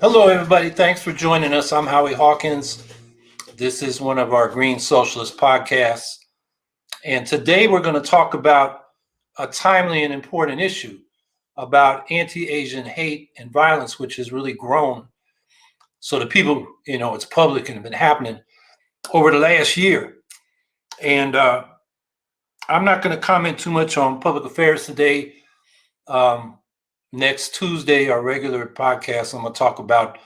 Hello, everybody. Thanks for joining us. I'm Howie Hawkins. This is one of our Green Socialist podcasts. And today we're going to talk about a timely and important issue about anti-Asian hate and violence, which has really grown. So the people, it's public and been happening over the last year. And I'm not going to comment too much on public affairs today. Next Tuesday, our regular podcast, I'm going to talk about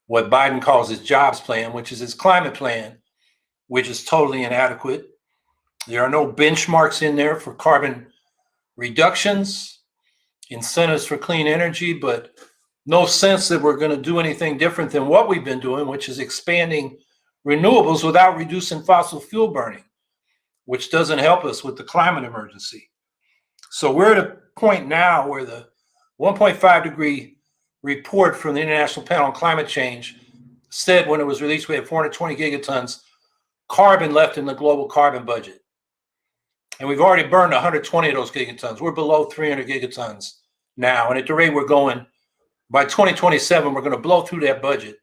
what Biden calls his jobs plan, which is his climate plan, which is totally inadequate. There are no benchmarks in there for carbon reductions, incentives for clean energy, but no sense that we're going to do anything different than what we've been doing, which is expanding renewables without reducing fossil fuel burning, which doesn't help us with the climate emergency. So we're at a point now where the 1.5 degree report from the International Panel on Climate Change said when it was released, we had 420 gigatons carbon left in the global carbon budget. And we've already burned 120 of those gigatons. We're below 300 gigatons now. And at the rate we're going, by 2027, we're going to blow through that budget,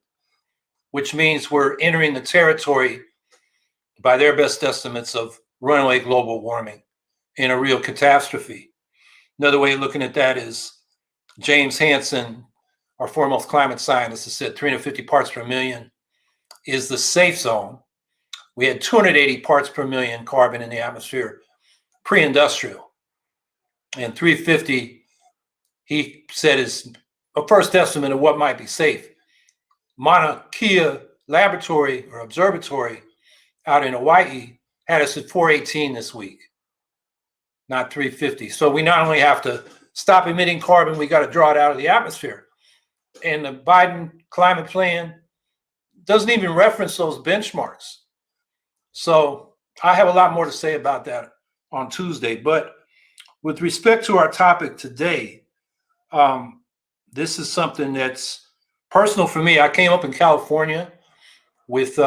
which means we're entering the territory, by their best estimates, of runaway global warming in a real catastrophe. Another way of looking at that is James Hansen, our foremost climate scientist, has said 350 parts per million is the safe zone. We had 280 parts per million carbon in the atmosphere pre-industrial. And 350, he said, is a first estimate of what might be safe. Mauna Kea Laboratory or Observatory out in Hawaii had us at 418 this week, not 350. So we not only have to stop emitting carbon, we got to draw it out of the atmosphere. And the Biden climate plan doesn't even reference those benchmarks. So I have a lot more to say about that on Tuesday. But with respect to our topic today, this is something that's personal for me. I came up in California with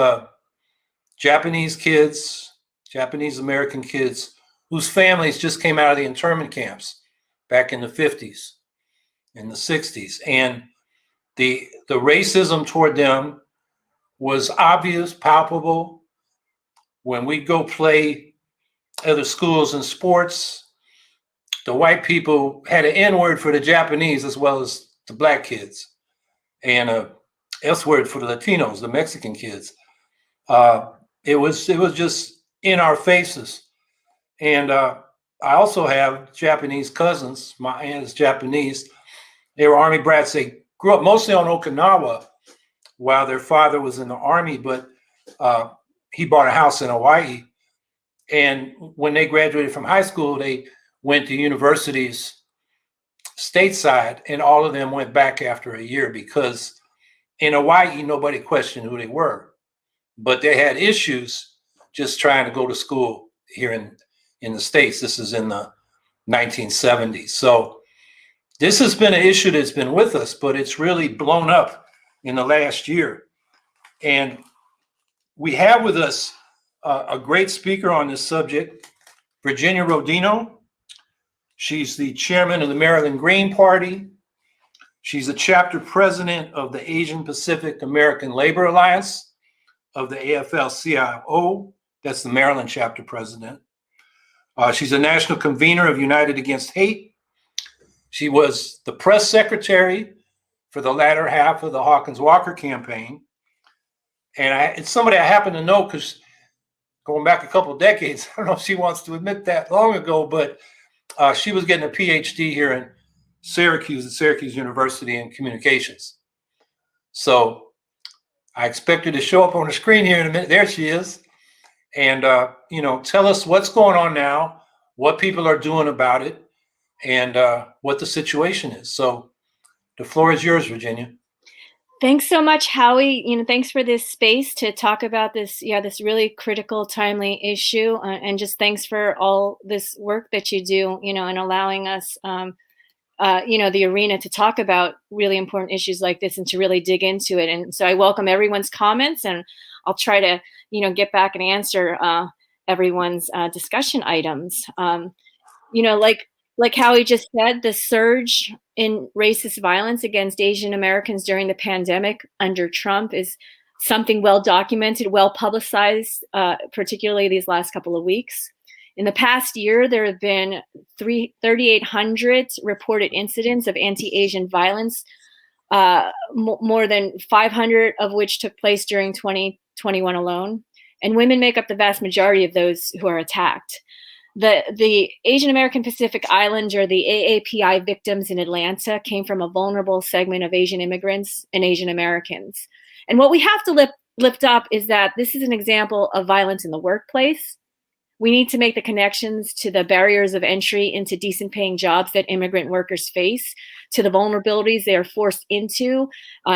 Japanese kids, Japanese American kids, whose families just came out of the internment camps back in the 50s and the 60s. And the racism toward them was obvious, palpable. When we go play other schools and sports, the white people had an N word for the Japanese as well as the black kids, and a S word for the Latinos, the Mexican kids. It was just in our faces. And I also have Japanese cousins. My aunt is Japanese. They were Army brats. They grew up mostly on Okinawa while their father was in the Army, but he bought a house in Hawaii. And when they graduated from high school, they went to universities stateside, and all of them went back after a year because in Hawaii, nobody questioned who they were. But they had issues just trying to go to school here in the States. This is in the 1970s. So this has been an issue that's been with us, but it's really blown up in the last year. And we have with us a great speaker on this subject, Virginia Rodino. She's the chairman of the Maryland Green Party. She's a chapter president of the Asian Pacific American Labor Alliance of the AFL-CIO. That's the Maryland chapter president. She's a national convener of United Against Hate. She was the press secretary for the latter half of the Hawkins-Walker campaign. And it's somebody I happen to know because going back a couple of decades, I don't know if she wants to admit that long ago, but she was getting a PhD here in Syracuse at Syracuse University in communications. So I expect her to show up on the screen here in a minute. There she is. And, tell us what's going on now, what people are doing about it, and what the situation is. So the floor is yours, Virginia. Thanks so much, Howie. Thanks for this space to talk about this, this really critical, timely issue. And just thanks for all this work that you do, and allowing us, the arena to talk about really important issues like this and to really dig into it. And so I welcome everyone's comments, and I'll try to, get back and answer everyone's discussion items. Like Howie just said, the surge in racist violence against Asian Americans during the pandemic under Trump is something well documented, well publicized, particularly these last couple of weeks. In the past year, there have been 3,800 reported incidents of anti-Asian violence, more than 500 of which took place during 2021 alone. And women make up the vast majority of those who are attacked. The Asian American Pacific Islander, the AAPI victims in Atlanta, came from a vulnerable segment of Asian immigrants and Asian Americans. And what we have to lift up is that this is an example of violence in the workplace. We need to make the connections to the barriers of entry into decent paying jobs that immigrant workers face, to the vulnerabilities they are forced into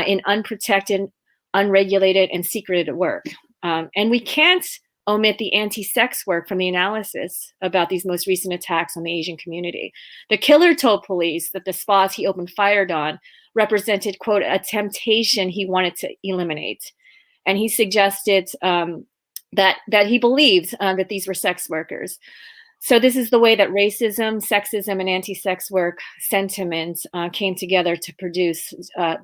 in unprotected, unregulated, and secreted work. And we can't omit the anti-sex work from the analysis about these most recent attacks on the Asian community. The killer told police that the spas he opened fire on represented, quote, a temptation he wanted to eliminate. And he suggested that he believed that these were sex workers. So this is the way that racism, sexism, and anti-sex work sentiment came together to produce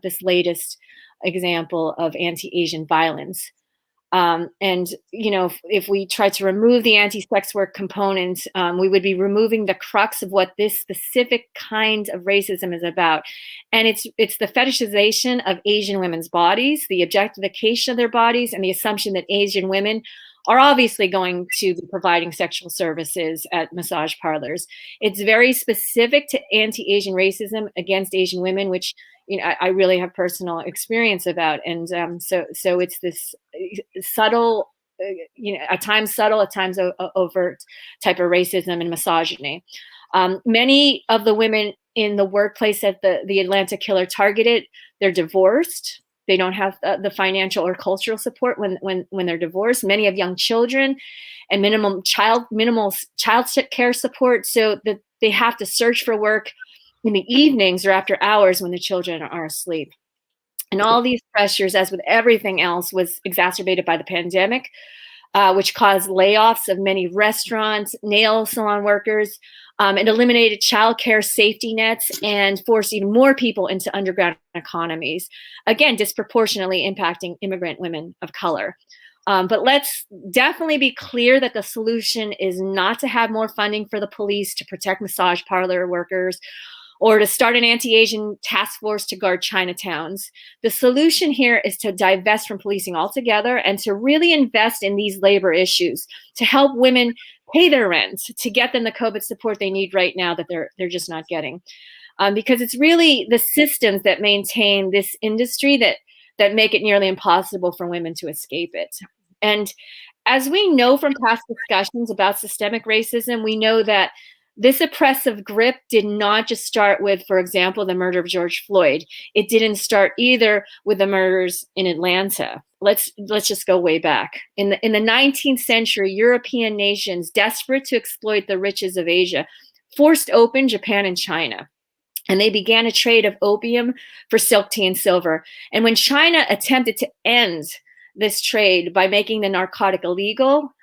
this latest example of anti-Asian violence. And, you know, if we try to remove the anti-sex work component, we would be removing the crux of what this specific kind of racism is about. And it's the fetishization of Asian women's bodies, the objectification of their bodies, and the assumption that Asian women are obviously going to be providing sexual services at massage parlors. It's very specific to anti-Asian racism against Asian women, which, you know, I really have personal experience about. And so it's this subtle, you know, at times subtle, at times overt type of racism and misogyny. Many of the women in the workplace that the Atlanta killer targeted, they're divorced. They don't have the financial or cultural support when they're divorced. Many have young children and minimal child care support, so that they have to search for work in the evenings or after hours when the children are asleep. And all these pressures, as with everything else, was exacerbated by the pandemic, which caused layoffs of many restaurants, nail salon workers. It eliminated childcare safety nets and forced even more people into underground economies, again, disproportionately impacting immigrant women of color. But let's definitely be clear that the solution is not to have more funding for the police to protect massage parlor workers or to start an anti-Asian task force to guard Chinatowns. The solution here is to divest from policing altogether and to really invest in these labor issues, to help women pay their rent, to get them the COVID support they need right now that they're just not getting. Because it's really the systems that maintain this industry that make it nearly impossible for women to escape it. And as we know from past discussions about systemic racism, we know that this oppressive grip did not just start with, for example, the murder of George Floyd. It didn't start either with the murders in Atlanta. Let's just go way back. In the 19th century, European nations, desperate to exploit the riches of Asia, forced open Japan and China. And they began a trade of opium for silk tea and silver. And when China attempted to end this trade by making the narcotic illegal,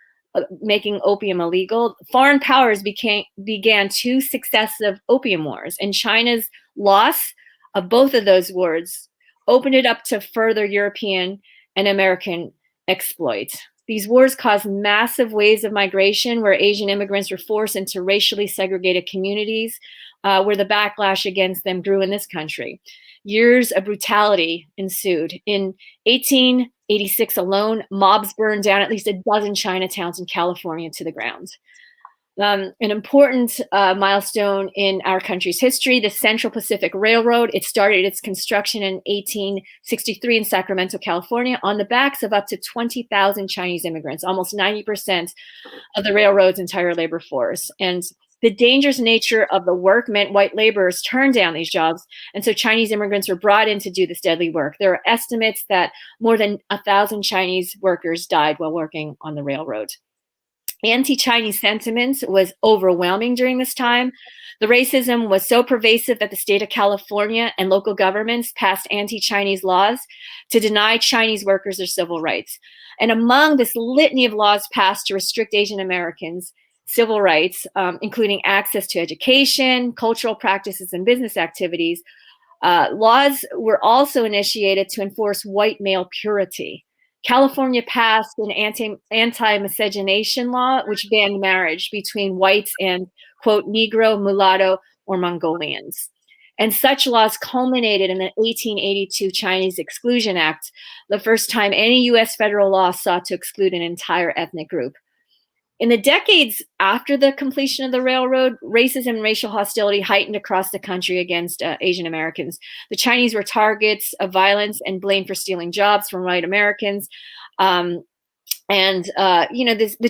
making opium illegal, foreign powers began two successive opium wars. And China's loss of both of those wars opened it up to further European and American exploit. These wars caused massive waves of migration where Asian immigrants were forced into racially segregated communities where the backlash against them grew in this country. Years of brutality ensued. In 1886 alone, mobs burned down at least a dozen Chinatowns in California to the ground. An important milestone in our country's history, the Central Pacific Railroad. It started its construction in 1863 in Sacramento, California, on the backs of up to 20,000 Chinese immigrants, almost 90% of the railroad's entire labor force. And the dangerous nature of the work meant white laborers turned down these jobs, and so Chinese immigrants were brought in to do this deadly work. There are estimates that more than 1,000 Chinese workers died while working on the railroad. Anti-Chinese sentiment was overwhelming during this time. The racism was so pervasive that the state of California and local governments passed anti-Chinese laws to deny Chinese workers their civil rights. And among this litany of laws passed to restrict Asian Americans, civil rights, including access to education, cultural practices, and business activities. Laws were also initiated to enforce white male purity. California passed an anti-miscegenation law, which banned marriage between whites and, quote, Negro, mulatto, or Mongolians. And such laws culminated in the 1882 Chinese Exclusion Act, the first time any US federal law sought to exclude an entire ethnic group. In the decades after the completion of the railroad, racism and racial hostility heightened across the country against Asian Americans. The Chinese were targets of violence and blamed for stealing jobs from white Americans. The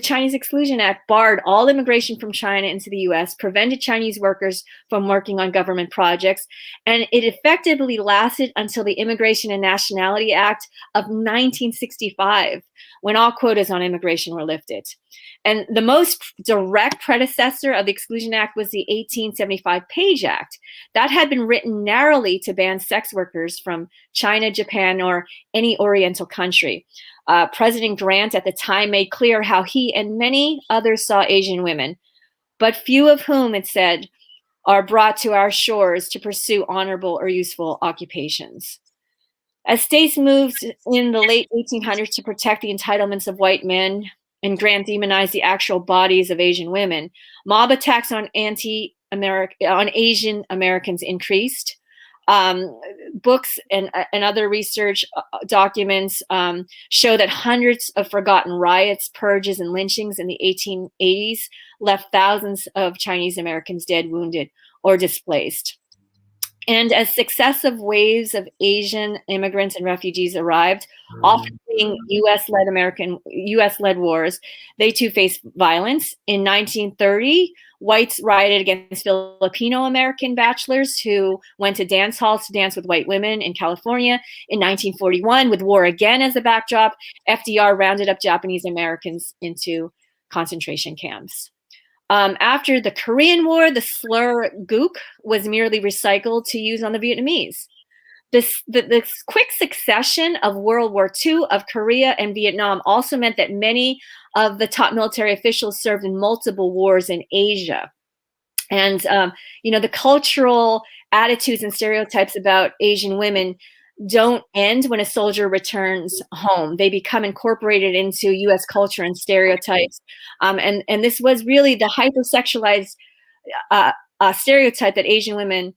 Chinese Exclusion Act barred all immigration from China into the US, prevented Chinese workers from working on government projects, and it effectively lasted until the Immigration and Nationality Act of 1965, when all quotas on immigration were lifted. And the most direct predecessor of the Exclusion Act was the 1875 Page Act. That had been written narrowly to ban sex workers from China, Japan, or any Oriental country. President Grant at the time made clear how he and many others saw Asian women, but few of whom, it said, are brought to our shores to pursue honorable or useful occupations. As states moved in the late 1800s to protect the entitlements of white men, and Grant demonized the actual bodies of Asian women, mob attacks on Asian Americans increased. Books and other research documents show that hundreds of forgotten riots, purges, and lynchings in the 1880s left thousands of Chinese Americans dead, wounded, or displaced. And as successive waves of Asian immigrants and refugees arrived, often fleeing U.S.-led wars, they too faced violence. In 1930, whites rioted against Filipino American bachelors who went to dance halls to dance with white women in California. In 1941, with war again as a backdrop, FDR rounded up Japanese Americans into concentration camps. After the Korean War, the slur gook was merely recycled to use on the Vietnamese. The quick succession of World War II, of Korea and Vietnam also meant that many of the top military officials served in multiple wars in Asia. And, the cultural attitudes and stereotypes about Asian women don't end when a soldier returns home. They become incorporated into U.S. culture and stereotypes. And this was really the hypersexualized stereotype that Asian women,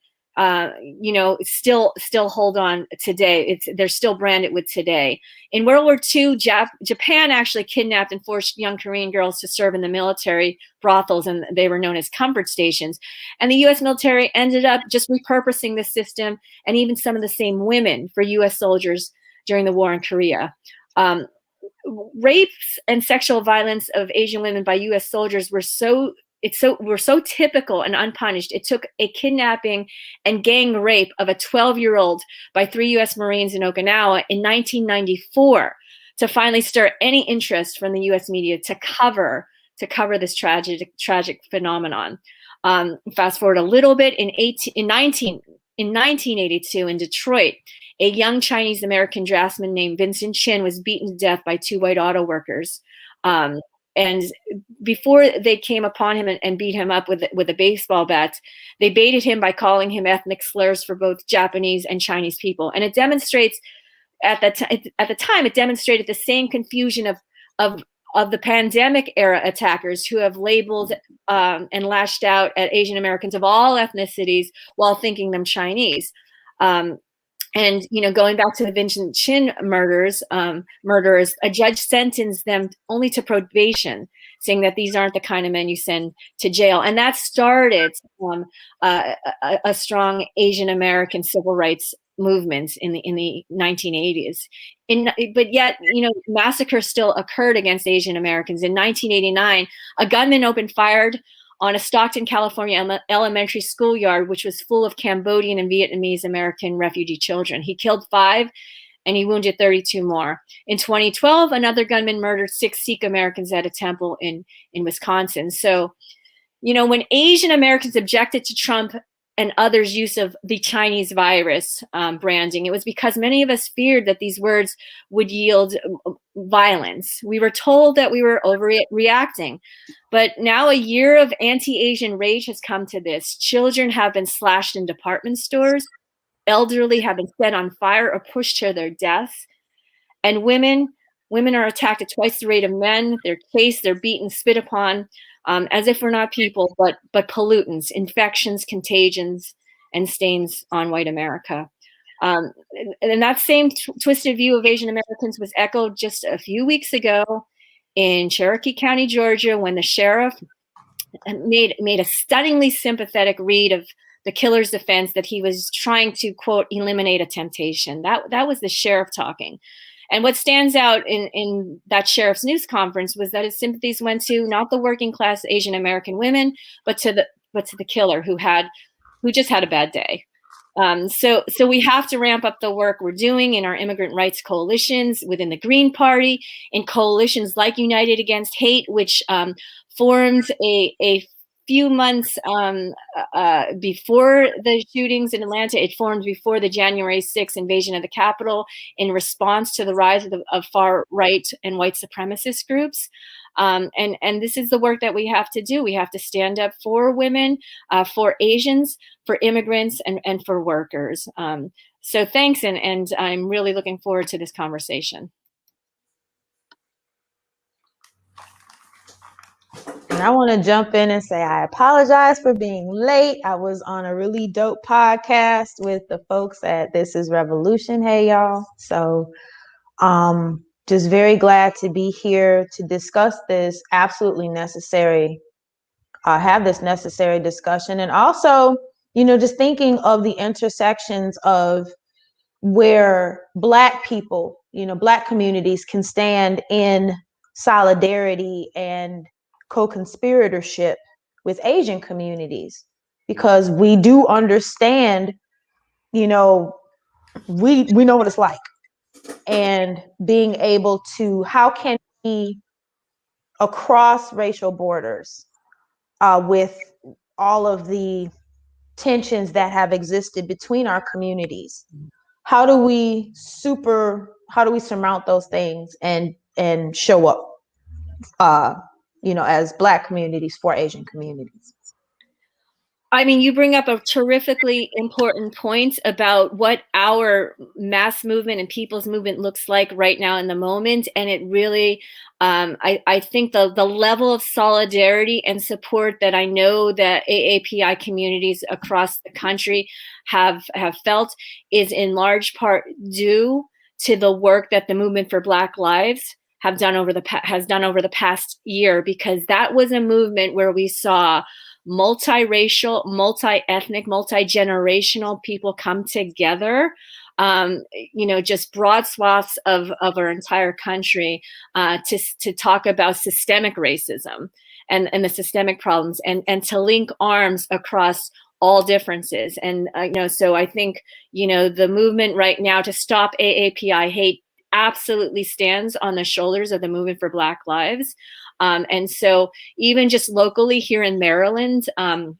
still hold on today. They're still branded with today. In World War II, Japan actually kidnapped and forced young Korean girls to serve in the military brothels, and they were known as comfort stations. And the U.S. military ended up just repurposing the system and even some of the same women for U.S. soldiers during the war in Korea. Rapes and sexual violence of Asian women by U.S. soldiers were so typical and unpunished. It took a kidnapping and gang rape of a 12-year-old by 3 U.S. Marines in Okinawa in 1994 to finally stir any interest from the U.S. media to cover this tragic phenomenon. Fast forward a little bit, in 1982 in Detroit, a young Chinese American draftsman named Vincent Chin was beaten to death by 2 white auto workers. And before they came upon him and beat him up with a baseball bat, they baited him by calling him ethnic slurs for both Japanese and Chinese people. And it demonstrates, at the time, it demonstrated the same confusion of the pandemic era attackers who have labeled and lashed out at Asian Americans of all ethnicities while thinking them Chinese. And, going back to the Vincent Chin murderers, a judge sentenced them only to probation, saying that these aren't the kind of men you send to jail. And that started a strong Asian American civil rights movement in the 1980s. But yet, massacre still occurred against Asian Americans. In 1989, a gunman opened fire on a Stockton, California elementary schoolyard, which was full of Cambodian and Vietnamese American refugee children. He killed 5 and he wounded 32 more. In 2012, another gunman murdered 6 Sikh Americans at a temple in Wisconsin. So, when Asian Americans objected to Trump and others' use of the Chinese virus branding. It was because many of us feared that these words would yield violence. We were told that we were overreacting. But now a year of anti-Asian rage has come to this. Children have been slashed in department stores. Elderly have been set on fire or pushed to their deaths. And women are attacked at twice the rate of men. They're chased, they're beaten, spit upon, as if we're not people, but pollutants, infections, contagions, and stains on white America. And that same twisted view of Asian Americans was echoed just a few weeks ago in Cherokee County, Georgia, when the sheriff made a stunningly sympathetic read of the killer's defense that he was trying to, quote, eliminate a temptation. That was the sheriff talking. And what stands out in that sheriff's news conference was that his sympathies went to not the working class Asian American women, but to the killer who just had a bad day. So we have to ramp up the work we're doing in our immigrant rights coalitions within the Green Party, in coalitions like United Against Hate, which formed a few months before the shootings in Atlanta. It formed before the January 6th invasion of the Capitol in response to the rise of far-right and white supremacist groups. And this is the work that we have to do. We have to stand up for women, for Asians, for immigrants, and for workers. So thanks, and I'm really looking forward to this conversation. And I want to jump in and say I apologize for being late. I was on a really dope podcast with the folks at This Is Revolution. Hey, y'all. So just very glad to be here to discuss this absolutely necessary, have this necessary discussion. And also, just thinking of the intersections of where Black people, Black communities can stand in solidarity and co-conspiratorship with Asian communities, because we do understand, we know what it's like, and being able to, how can we across racial borders, with all of the tensions that have existed between our communities, how do we surmount those things and show up, as Black communities for Asian communities? I mean, you bring up a terrifically important point about what our mass movement and people's movement looks like right now in the moment. And it really, I think the level of solidarity and support that I know that AAPI communities across the country have felt is in large part due to the work that the Movement for Black Lives has done over the past year, because that was a movement where we saw multiracial, multi-ethnic, multi-generational people come together, just broad swaths of our entire country, to talk about systemic racism and the systemic problems, and to link arms across all differences. And, so I think, the movement right now to stop AAPI hate absolutely stands on the shoulders of the Movement for Black Lives. And so even just locally here in Maryland, a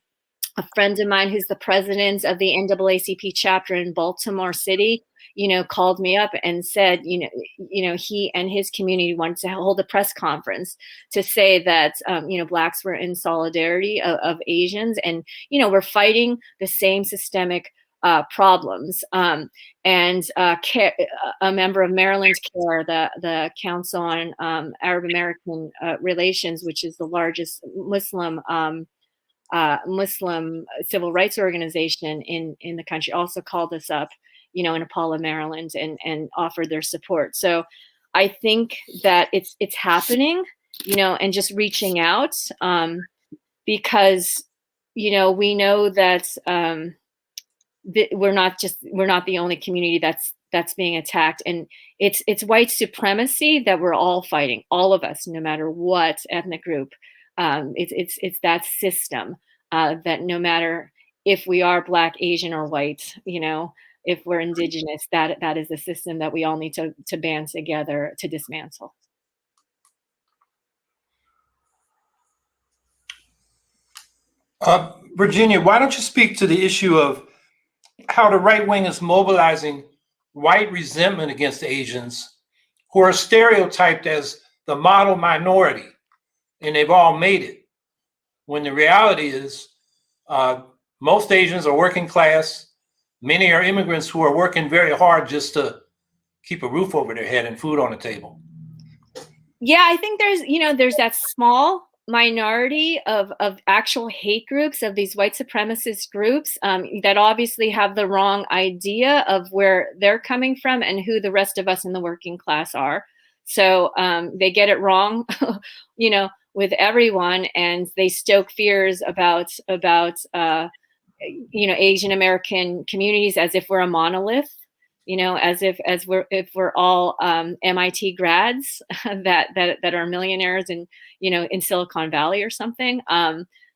friend of mine who's the president of the NAACP chapter in Baltimore City, called me up and said, he and his community wanted to hold a press conference to say that, Blacks were in solidarity of Asians, and, we're fighting the same systemic problems. And a member of Maryland CARE, the Council on Arab American Relations, which is the largest Muslim civil rights organization in the country, also called us up, in Apollo, Maryland, and offered their support. So I think that it's happening, and just reaching out, because, we know that we're not the only community that's being attacked, and it's white supremacy that we're all fighting, all of us, no matter what ethnic group. It's that system, that no matter if we are Black, Asian, or white, if we're indigenous, that is the system that we all need to band together to dismantle. Virginia, why don't you speak to the issue of how the right wing is mobilizing white resentment against Asians who are stereotyped as the model minority, and they've all made it, when the reality is most Asians are working class. Many are immigrants who are working very hard just to keep a roof over their head and food on the table. Yeah, I think there's that small minority of actual hate groups, of these white supremacist groups, that obviously have the wrong idea of where they're coming from and who the rest of us in the working class are. So they get it wrong, with everyone, and they stoke fears about Asian American communities as if we're a monolith, as if we're all MIT grads that are millionaires in Silicon Valley or something.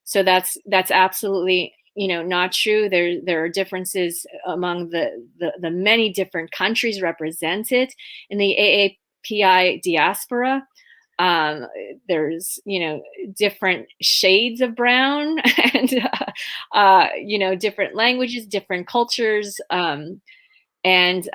So that's absolutely not true. There are differences among the many different countries represented in the AAPI diaspora. There's different shades of brown and different languages, different cultures, and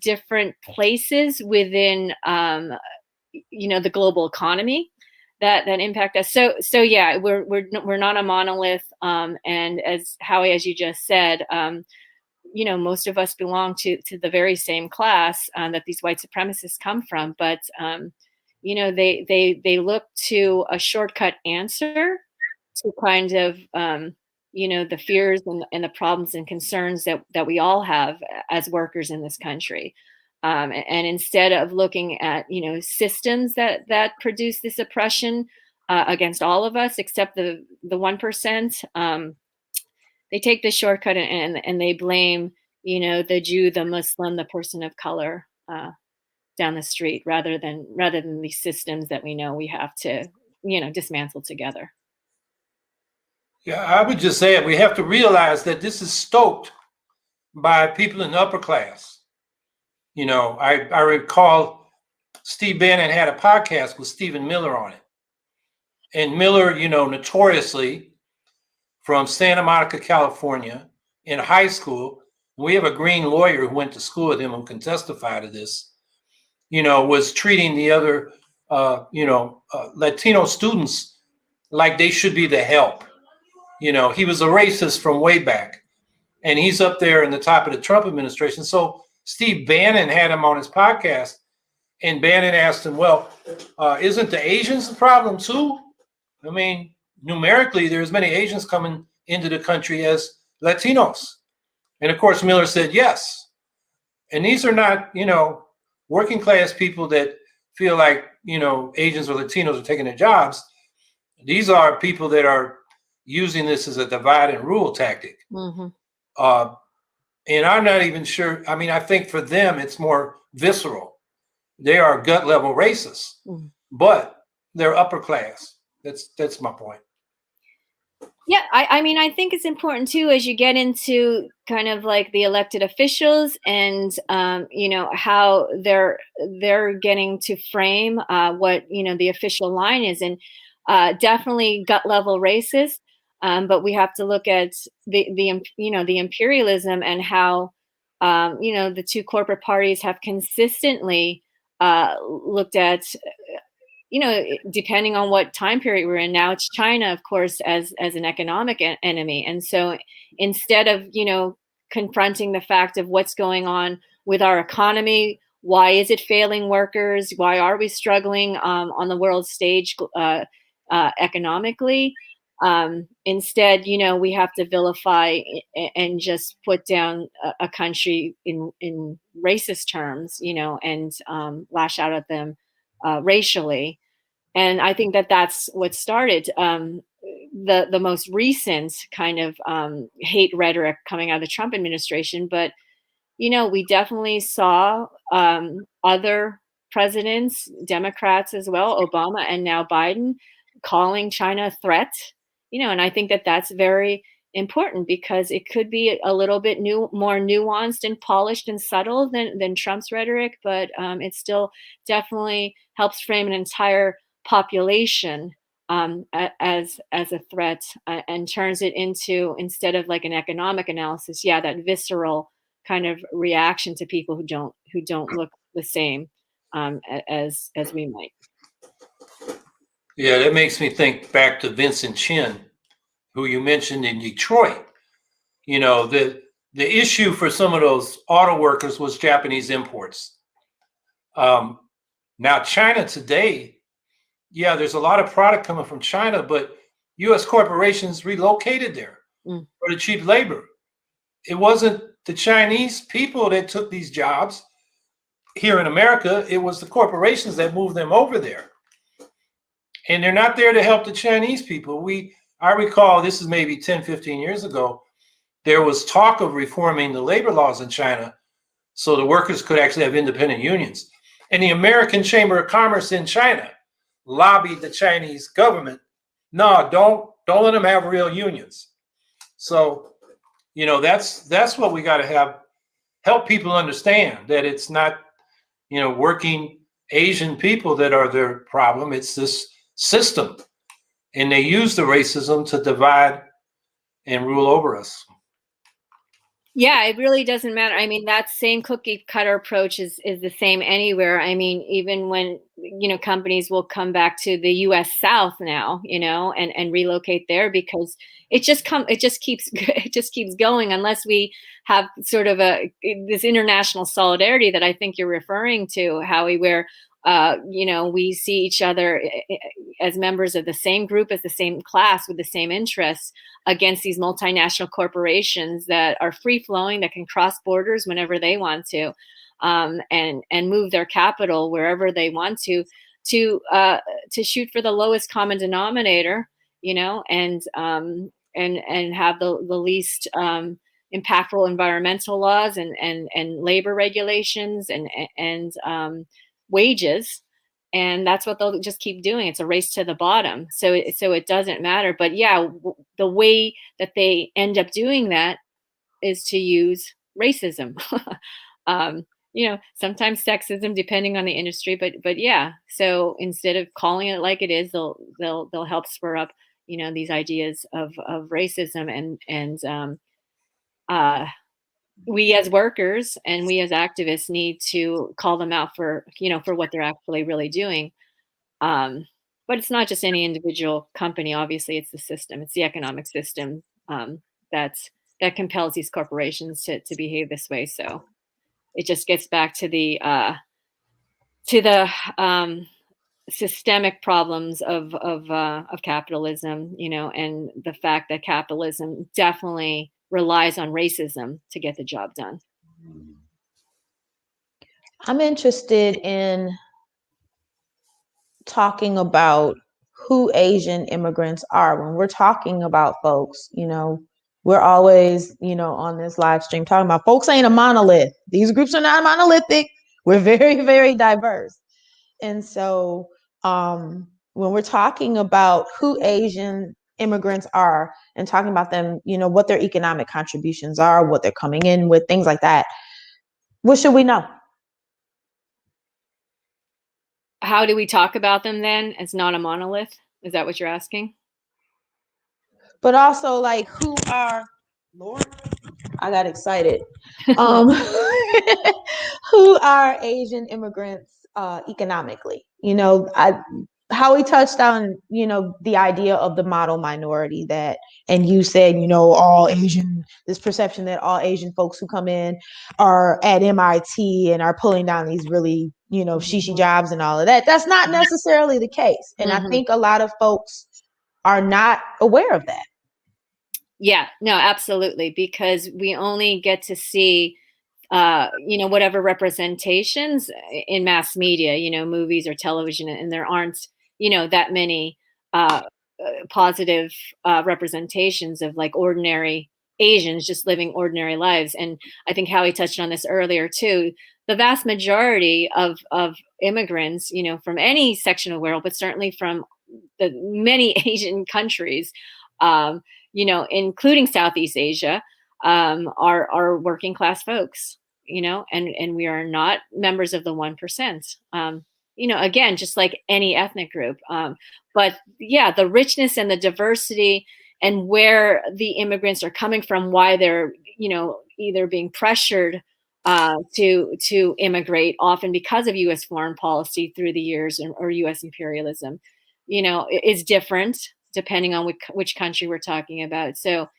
different places within the global economy that impact us. So yeah, we're not a monolith, and as Howie, as you just said, most of us belong to the very same class that these white supremacists come from, but they look to a shortcut answer to kind of the fears and the problems and concerns that we all have as workers in this country. And instead of looking at systems that produce this oppression against all of us except the 1%, they take the shortcut and they blame the Jew, the Muslim, the person of color down the street, rather than these systems that we know we have to dismantle together. Yeah, I would just say it. We have to realize that this is stoked by people in the upper class. I recall Steve Bannon had a podcast with Stephen Miller on it. And Miller, notoriously from Santa Monica, California, in high school, we have a green lawyer who went to school with him who can testify to this, was treating the other, Latino students like they should be the help. He was a racist from way back, and he's up there in the top of the Trump administration. So Steve Bannon had him on his podcast, and Bannon asked him, well, isn't the Asians the problem too? I mean, numerically, there's as many Asians coming into the country as Latinos. And of course, Miller said yes. And these are not, working class people that feel like, Asians or Latinos are taking their jobs. These are people that are using this as a divide and rule tactic. Mm-hmm. And I'm not even sure. I mean, I think for them, it's more visceral. They are gut level racists, but they're upper class. That's my point. Yeah, I mean, I think it's important too, as you get into kind of like the elected officials and how they're getting to frame what the official line is, and definitely gut level racist. But we have to look at the imperialism and how the two corporate parties have consistently looked at. Depending on what time period we're in now, it's China, of course, as an economic enemy. And so instead of, confronting the fact of what's going on with our economy, why is it failing workers? Why are we struggling on the world stage economically? Instead, we have to vilify and just put down a country in racist terms, and lash out at them racially. And I think that's what started the most recent kind of hate rhetoric coming out of the Trump administration. But, we definitely saw other presidents, Democrats as well, Obama and now Biden, calling China a threat, and I think that's very important because it could be a little bit more nuanced and polished and subtle than Trump's rhetoric, but it still definitely helps frame an entire population as a threat, and turns it into, instead of like an economic analysis, that visceral kind of reaction to people who don't look the same as we might. Yeah, that makes me think back to Vincent Chin, who you mentioned in Detroit. You know, the issue for some of those auto workers was Japanese imports. Now, China today, there's a lot of product coming from China, but U.S. corporations relocated there for the cheap labor. It wasn't the Chinese people that took these jobs here in America. It was the corporations that moved them over there. And they're not there to help the Chinese people. I recall, this is maybe 10, 15 years ago, there was talk of reforming the labor laws in China so the workers could actually have independent unions. And the American Chamber of Commerce in China lobbied the Chinese government, no, don't let them have real unions. So, you know, that's what we got to help people understand, that it's not, you know, working Asian people that are their problem. It's this system. And they use the racism to divide and rule over us. Yeah, it really doesn't matter. I mean, that same cookie cutter approach is the same anywhere. I mean, even when, you know, companies will come back to the US South now, you know, and relocate there, because it just keeps going, unless we have sort of this international solidarity that I think you're referring to, Howie, where you know, we see each other as members of the same group, as the same class, with the same interests, against these multinational corporations that are free flowing, that can cross borders whenever they want to, and move their capital wherever they want to shoot for the lowest common denominator, you know, and have the least impactful environmental laws and labor regulations and wages. And that's what they'll just keep doing. It's a race to the bottom. So it doesn't matter. But yeah, the way that they end up doing that is to use racism. You know, sometimes sexism, depending on the industry. But yeah. So instead of calling it like it is, they'll help spur up, you know, these ideas of racism, and we as workers and we as activists need to call them out for, you know, for what they're actually really doing. But it's not just any individual company. Obviously, it's the system. It's the economic system that compels these corporations to behave this way. So it just gets back to the systemic problems of capitalism, you know, and the fact that capitalism definitely relies on racism to get the job done. I'm interested in talking about who Asian immigrants are. When we're talking about folks, you know, we're always, you know, on this live stream talking about folks ain't a monolith. These groups are not monolithic. We're very, very diverse. And so when we're talking about who Asian immigrants are and talking about them, you know, what their economic contributions are, what they're coming in with, things like that, what should we know? How do we talk about them then as not a monolith? Is that what you're asking? But also, like, who are, Lord, I got excited. Who are Asian immigrants economically? You know, Howie touched on, you know, the idea of the model minority, that, and you said, you know, all Asian, this perception that all Asian folks who come in are at MIT and are pulling down these really, you know, shishi jobs and all of that. That's not necessarily the case. And I think a lot of folks are not aware of that. Yeah, no, absolutely. Because we only get to see, you know, whatever representations in mass media, you know, movies or television, and there aren't, you know, that many positive representations of like ordinary Asians just living ordinary lives. And I think Howie touched on this earlier too. The vast majority of immigrants, you know, from any section of the world, but certainly from the many Asian countries, you know, including Southeast Asia, are working class folks, you know, and we are not members of the 1%. You again, just like any ethnic group. But yeah, the richness and the diversity and where the immigrants are coming from, why they're, either being pressured to immigrate, often because of U.S. foreign policy through the years, or U.S. imperialism, is different depending on which country we're talking about. So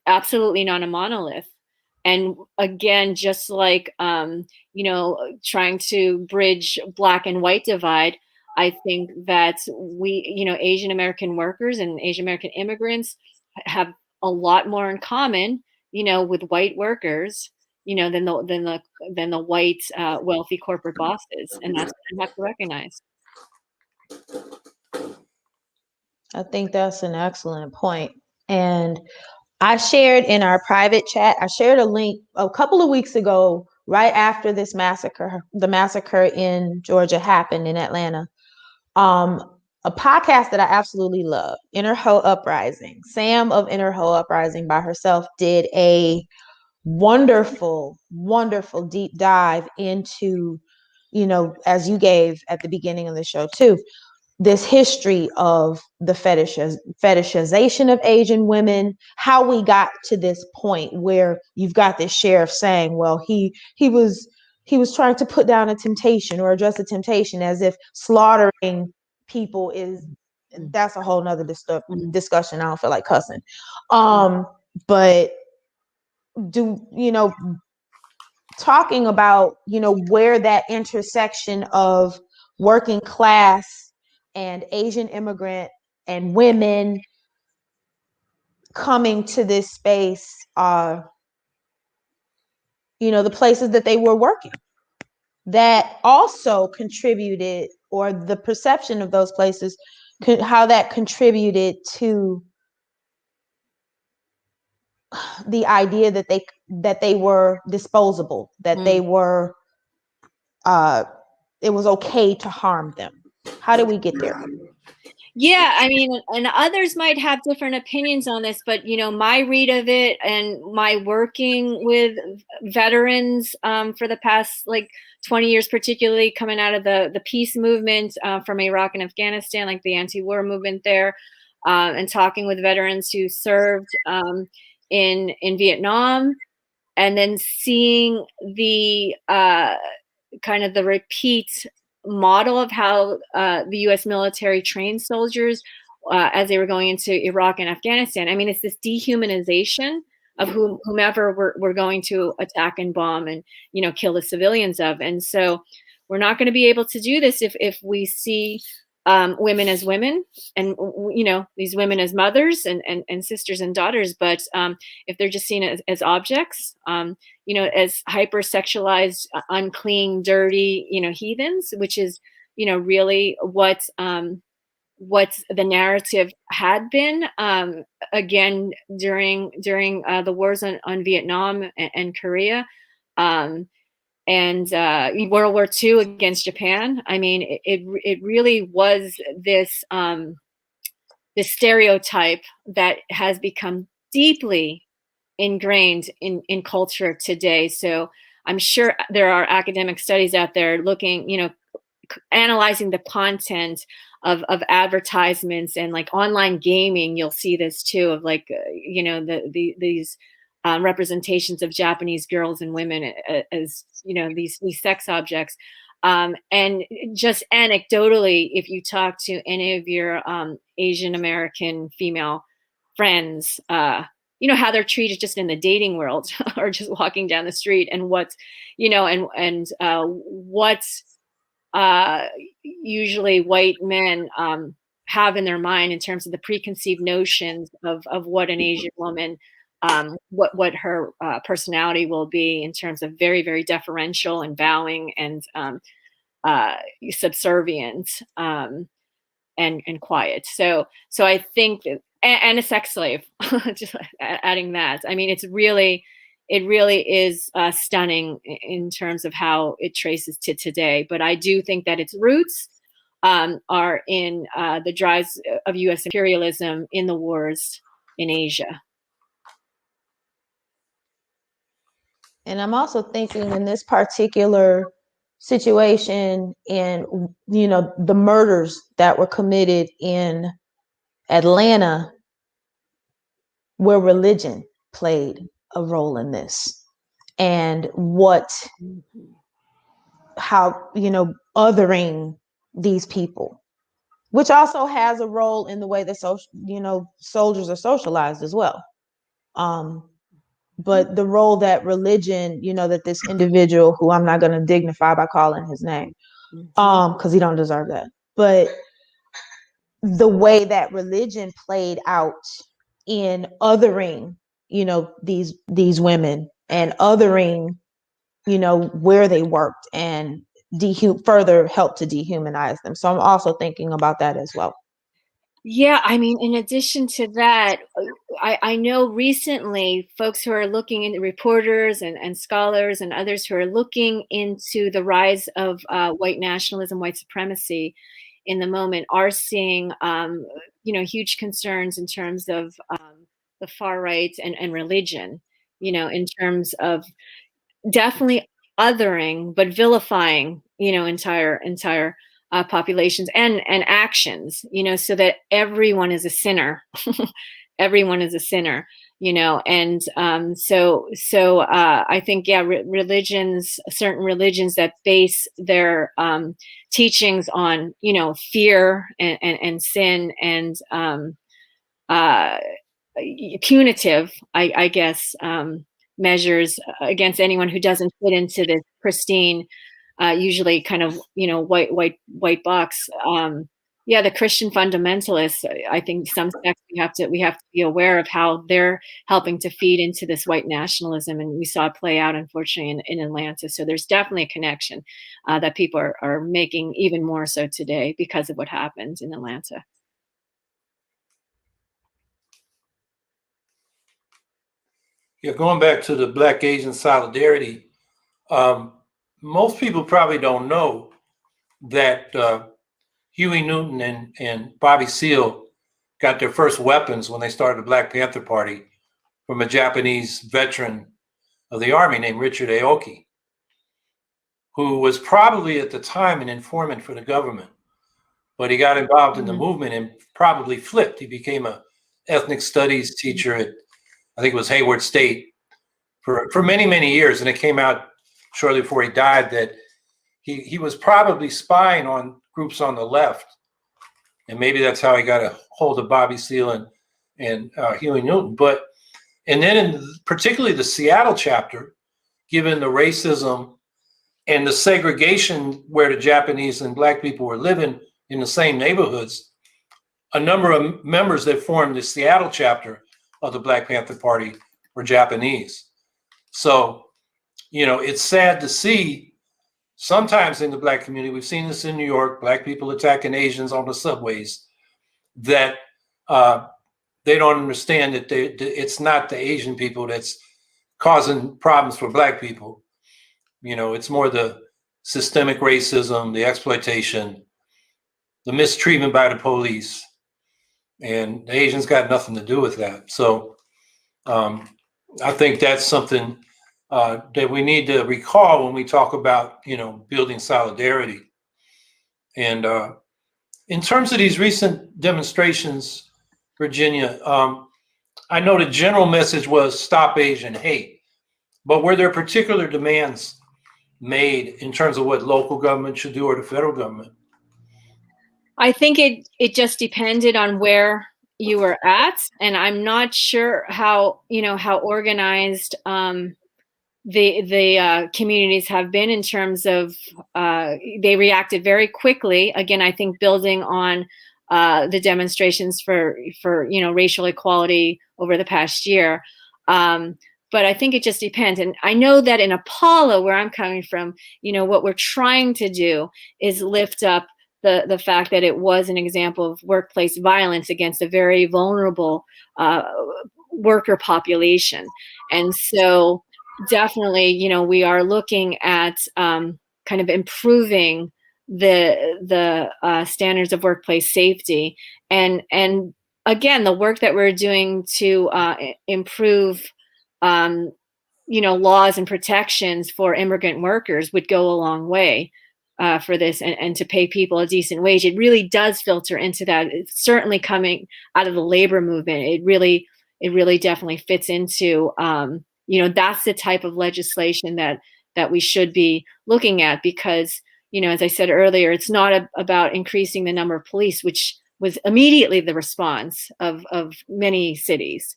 absolutely not a monolith. And again, just like, trying to bridge Black and white divide, I think that we, Asian American workers and Asian American immigrants have a lot more in common, with white workers, than the white wealthy corporate bosses, and that's what we have to recognize. I think that's an excellent point. And I shared in our private chat, I shared a link a couple of weeks ago, right after this massacre, the massacre in Georgia happened in Atlanta. A podcast that I absolutely love, Inner Ho Uprising. Sam of Inner Ho Uprising by herself did a wonderful, wonderful deep dive into, as you gave at the beginning of the show too, this history of the fetishization of Asian women, how we got to this point where you've got this sheriff saying, well, he was trying to put down a temptation or address a temptation, as if slaughtering people is, that's a whole nother discussion. I don't feel like cussing. But talking about, where that intersection of working class and Asian immigrant and women coming to this space, the places that they were working, that also contributed, or the perception of those places, how that contributed to the idea that they were disposable, that they were, it was okay to harm them. How did we get there? Yeah, I mean, and others might have different opinions on this, but my read of it and my working with veterans for the past 20 years, particularly coming out of the peace movement from Iraq and Afghanistan, like the anti-war movement there, and talking with veterans who served in Vietnam, and then seeing the kind of the repeat model of how the U.S. military trained soldiers as they were going into Iraq and Afghanistan. I mean, it's this dehumanization of whomever we're going to attack and bomb and kill the civilians of. And so we're not going to be able to do this if we see women as women, and these women as mothers and sisters and daughters. But if they're just seen as objects, as hypersexualized, unclean, dirty, heathens, which is really what the narrative had been again during the wars on Vietnam and Korea. And World War II against Japan. I mean, it really was this this stereotype that has become deeply ingrained in culture today. So I'm sure there are academic studies out there looking, analyzing the content of advertisements and online gaming. You'll see this too, of these representations of Japanese girls and women as these sex objects. And just anecdotally, if you talk to any of your Asian American female friends, how they're treated just in the dating world or just walking down the street, and what's what's usually white men have in their mind in terms of the preconceived notions of what an Asian woman, what her personality will be, in terms of very, very deferential and bowing and subservient and quiet. So I think that, and a sex slave, just adding that. I mean, it really is stunning in terms of how it traces to today. But I do think that its roots are in the drives of U.S. imperialism in the wars in Asia. And I'm also thinking in this particular situation in, the murders that were committed in Atlanta, where religion played a role in this, and how, othering these people, which also has a role in the way that soldiers are socialized as well. But the role that religion, that this individual, who I'm not going to dignify by calling his name, because he don't deserve that, but the way that religion played out in othering, these women, and othering, where they worked, and further help to dehumanize them. So I'm also thinking about that as well. Yeah, I mean, in addition to that, I know recently folks who are looking into, reporters and scholars and others who are looking into the rise of white nationalism, white supremacy in the moment, are seeing, huge concerns in terms of the far right and religion, in terms of definitely othering, but vilifying, entire populations and actions, so that everyone is a sinner. Everyone is a sinner, and I think, yeah, religions, certain religions that base their teachings on, fear and sin and punitive, I guess, measures against anyone who doesn't fit into this pristine, usually kind of, white box. Yeah, the Christian fundamentalists, I think some sects we have to be aware of how they're helping to feed into this white nationalism, and we saw it play out, unfortunately, in Atlanta. So there's definitely a connection that people are making even more so today because of what happened in Atlanta. Yeah, going back to the Black Asian solidarity, most people probably don't know that Huey Newton and Bobby Seale got their first weapons when they started the Black Panther Party from a Japanese veteran of the Army named Richard Aoki, who was probably at the time an informant for the government, but he got involved in the movement and probably flipped. He became a ethnic studies teacher at, I think it was Hayward State, for many, many years. And it came out shortly before he died that he was probably spying on groups on the left. And maybe that's how he got a hold of Bobby Seale and Huey Newton. And then particularly the Seattle chapter, given the racism and the segregation where the Japanese and Black people were living in the same neighborhoods, a number of members that formed the Seattle chapter of the Black Panther Party were Japanese. So, it's sad to see sometimes in the Black community, we've seen this in New York, Black people attacking Asians on the subways, that they don't understand that it's not the Asian people that's causing problems for Black people. It's more the systemic racism, the exploitation, the mistreatment by the police, and the Asians got nothing to do with that. So I think that's something that we need to recall when we talk about, building solidarity. And in terms of these recent demonstrations, Virginia, I know the general message was stop Asian hate, but were there particular demands made in terms of what local government should do or the federal government? I think it just depended on where you were at, and I'm not sure how organized the communities have been in terms of they reacted very quickly. Again, I think building on the demonstrations for racial equality over the past year. But I think it just depends. And I know that in Apollo, where I'm coming from, what we're trying to do is lift up the fact that it was an example of workplace violence against a very vulnerable worker population. And so definitely, we are looking at kind of improving the standards of workplace safety. And again, the work that we're doing to improve laws and protections for immigrant workers would go a long way for this, and to pay people a decent wage. It really does filter into that. It's certainly coming out of the labor movement. It really definitely fits into, that's the type of legislation that we should be looking at, because, as I said earlier, it's not about increasing the number of police, which was immediately the response of many cities.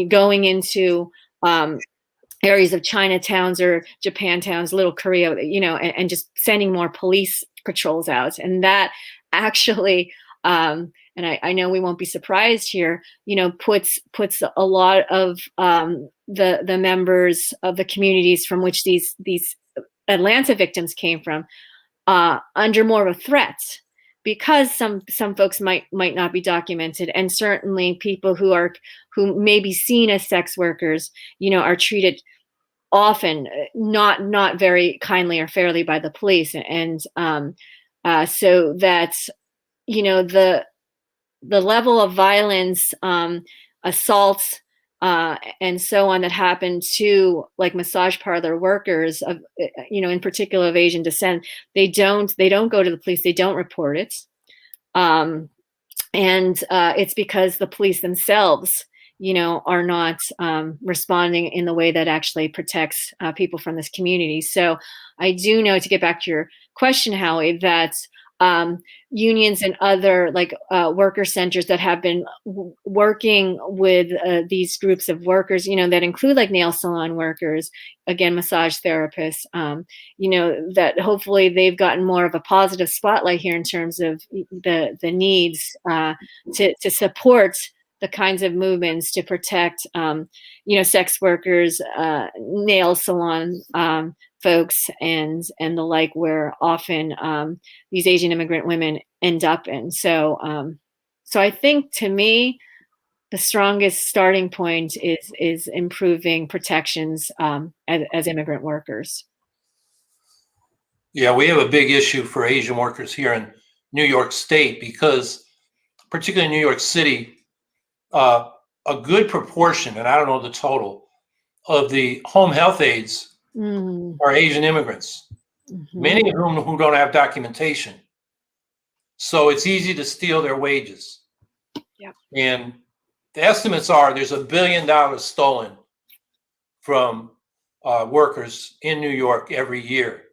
Going into areas of Chinatowns or Japantowns, Little Korea, and just sending more police patrols out. And that actually, and I know we won't be surprised here, puts a lot of the members of the communities from which these Atlanta victims came from under more of a threat, because some folks might not be documented, and certainly people who may be seen as sex workers, are treated often not very kindly or fairly by the police, and so that the level of violence, assaults, and so on that happened to like massage parlor workers of, in particular of Asian descent, they don't go to the police, they don't report it, and it's because the police themselves, are not responding in the way that actually protects people from this community. So I do know, to get back to your question, Howie, that unions and other worker centers that have been working with these groups of workers, that include like nail salon workers, again, massage therapists, that hopefully they've gotten more of a positive spotlight here in terms of the needs to support the kinds of movements to protect, sex workers, nail salon folks, and the like, where often these Asian immigrant women end up in. So, so I think, to me, the strongest starting point is improving protections as immigrant workers. Yeah, we have a big issue for Asian workers here in New York State, because particularly in New York City, a good proportion, and I don't know the total, of the home health aides are Asian immigrants, many of whom who don't have documentation. So it's easy to steal their wages. Yeah. And the estimates are there's $1 billion stolen from workers in New York every year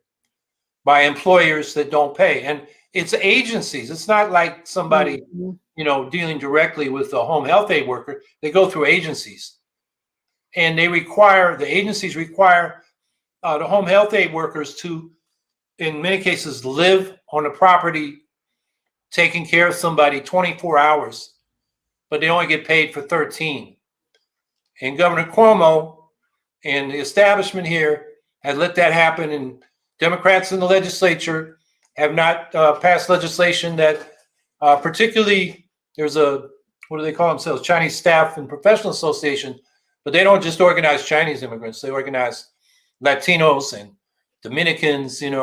by employers that don't pay. And it's agencies. It's not like somebody, dealing directly with the home health aid worker. They go through agencies, and the agencies require the home health aid workers to, in many cases, live on the property, taking care of somebody 24 hours, but they only get paid for 13. And Governor Cuomo and the establishment here has let that happen, and Democrats in the legislature have not passed legislation that particularly, there's what do they call themselves? Chinese Staff and Professional Association, but they don't just organize Chinese immigrants. They organize Latinos and Dominicans, and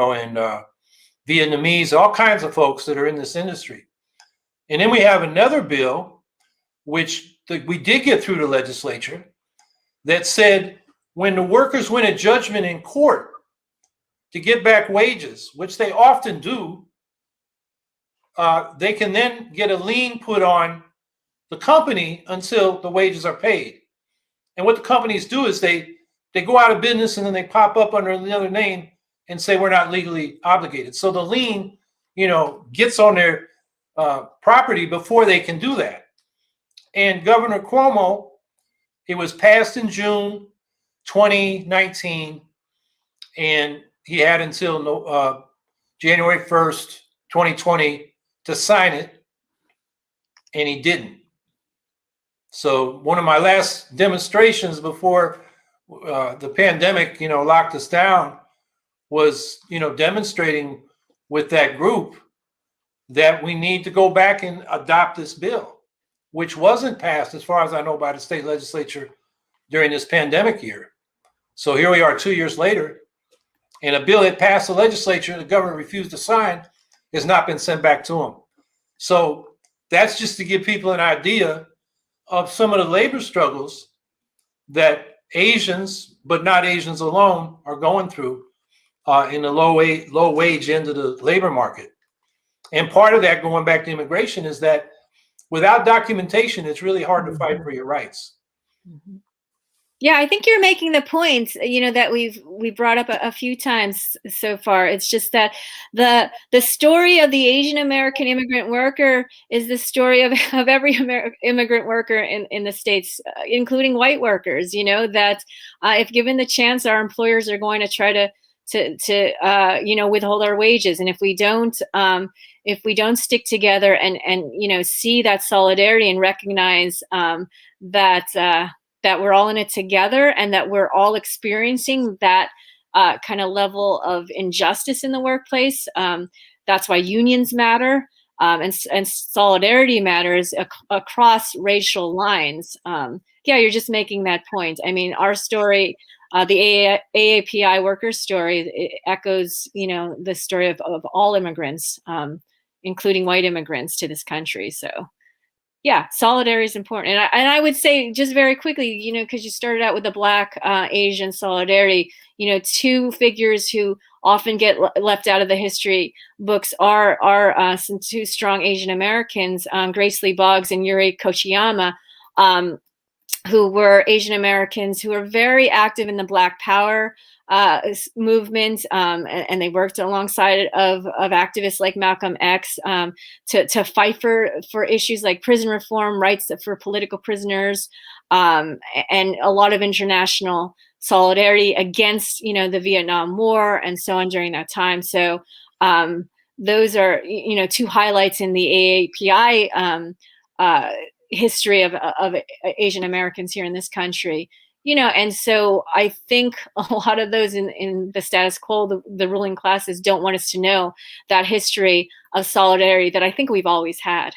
Vietnamese, all kinds of folks that are in this industry. And then we have another bill, which we did get through the legislature, that said when the workers win a judgment in court to get back wages, which they often do, they can then get a lien put on the company until the wages are paid. And what the companies do is they go out of business, and then they pop up under another name and say we're not legally obligated. So the lien, gets on their property before they can do that. And Governor Cuomo, it was passed in June 2019, and he had until January 1st, 2020 to sign it, and he didn't. So one of my last demonstrations before the pandemic, locked us down, was, demonstrating with that group that we need to go back and adopt this bill, which wasn't passed, as far as I know, by the state legislature during this pandemic year. So here we are 2 years later, and a bill that passed the legislature, the governor refused to sign, has not been sent back to him. So that's just to give people an idea of some of the labor struggles that Asians, but not Asians alone, are going through in the low wage end of the labor market. And part of that, going back to immigration, is that without documentation, it's really hard to fight for your rights. Yeah, I think you're making the point, that we brought up a few times so far. It's just that the story of the Asian American immigrant worker is the story of every immigrant worker in the States, including white workers, that if given the chance, our employers are going to try to withhold our wages. And if we don't stick together and see that solidarity and recognize that we're all in it together and that we're all experiencing that kind of level of injustice in the workplace. That's why unions matter, and solidarity matters across racial lines. Yeah, you're just making that point. I mean, our story, the AAPI workers' story, it echoes, the story of all immigrants, including white immigrants to this country. So yeah, solidarity is important. And I would say just very quickly, because you started out with the Black Asian solidarity, two figures who often get left out of the history books are some two strong Asian Americans, Grace Lee Boggs and Yuri Kochiyama, who were Asian Americans who were very active in the Black Power movement, and they worked alongside of activists like Malcolm X to fight for issues like prison reform, rights for political prisoners, and a lot of international solidarity against the Vietnam War and so on during that time. So those are two highlights in the AAPI history of Asian Americans here in this country. And so I think a lot of those in the status quo, the ruling classes, don't want us to know that history of solidarity that I think we've always had.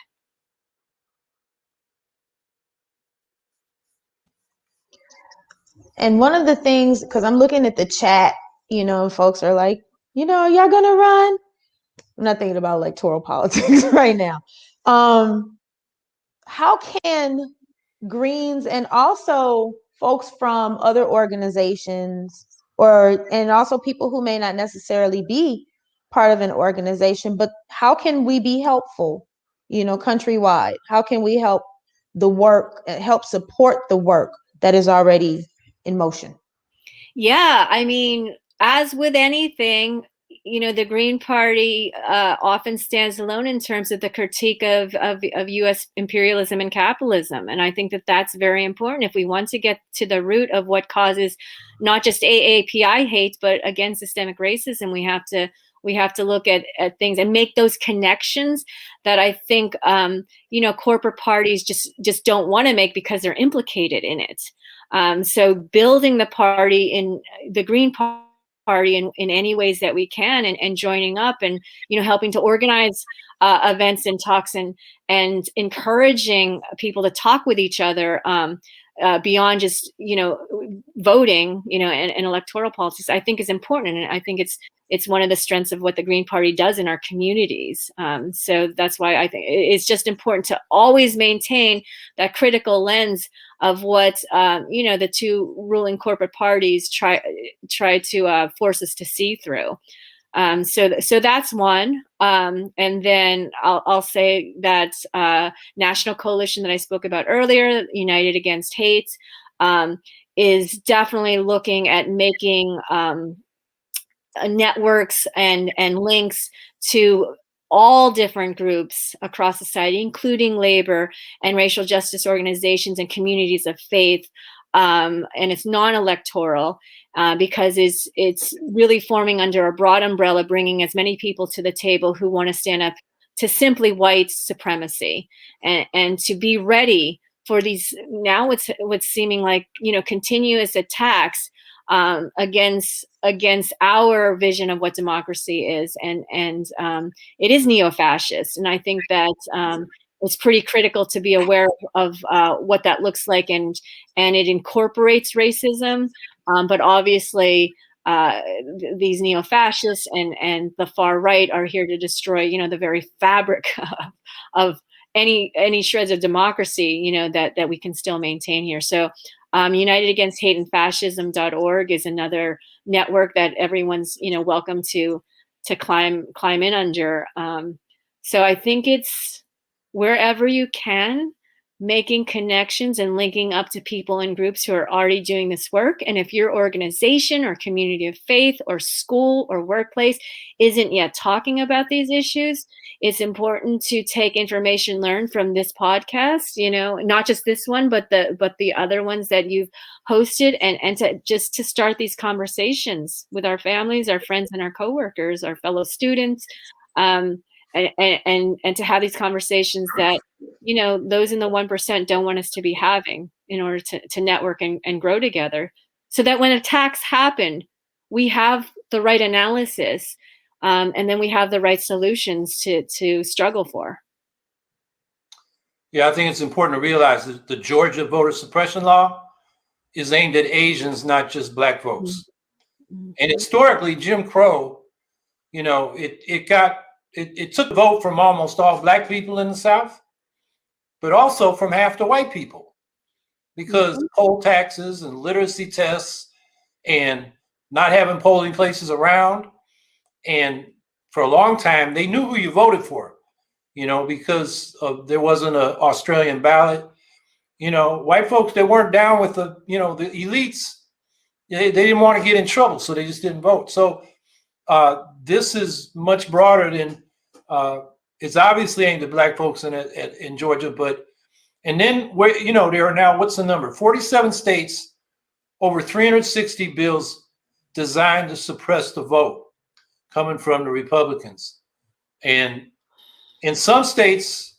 And one of the things, because I'm looking at the chat, folks are like, y'all gonna run? I'm not thinking about electoral politics right now. How can Greens and also folks from other organizations and also people who may not necessarily be part of an organization, but how can we be helpful, countrywide? How can we help the work, help support the work that is already in motion? Yeah, I mean, as with anything, the Green Party often stands alone in terms of the critique of U.S. imperialism and capitalism. And I think that that's very important. If we want to get to the root of what causes not just AAPI hate, but again, systemic racism, we have to look at things and make those connections that I think, corporate parties just don't want to make because they're implicated in it. So building the party in the Green Party in any ways that we can, and joining up and helping to organize events and talks and encouraging people to talk with each other beyond just voting and electoral politics, I think is important. And I think it's one of the strengths of what the Green Party does in our communities. So that's why I think it's just important to always maintain that critical lens of what the two ruling corporate parties try to force us to see through. So that's one. And then I'll say that national coalition that I spoke about earlier, United Against Hate, is definitely looking at making networks and links to all different groups across society, including labor and racial justice organizations and communities of faith. And it's non-electoral because it's really forming under a broad umbrella, bringing as many people to the table who want to stand up to simply white supremacy and to be ready for these now what's seeming like continuous attacks against our vision of what democracy is, and it is neo-fascist, and I think that it's pretty critical to be aware of what that looks like, and it incorporates racism, but obviously these neo-fascists and the far right are here to destroy the very fabric of any shreds of democracy that we can still maintain here. So UnitedAgainstHateandFascism.org is another network that everyone's, welcome to climb in under. So I think it's wherever you can, making connections and linking up to people and groups who are already doing this work. And if your organization or community of faith or school or workplace isn't yet talking about these issues, it's important to take information learned from this podcast, not just this one, but the other ones that you've hosted, and to start these conversations with our families, our friends, and our coworkers, our fellow students, and to have these conversations that those in the 1% don't want us to be having, in order to network and grow together, so that when attacks happen, we have the right analysis, and then we have the right solutions to struggle for. Yeah, I think it's important to realize that the Georgia voter suppression law is aimed at Asians, not just Black folks. Mm-hmm. And historically, Jim Crow, it took a vote from almost all Black people in the South, but also from half the white people, because poll taxes and literacy tests and not having polling places around. And for a long time, they knew who you voted for, because there wasn't an Australian ballot. White folks that weren't down with the elites, they didn't want to get in trouble, so they just didn't vote. So this is much broader than, it's obviously aimed at Black folks in Georgia, and then there are now, what's the number? 47 states, over 360 bills designed to suppress the vote coming from the Republicans. And in some states,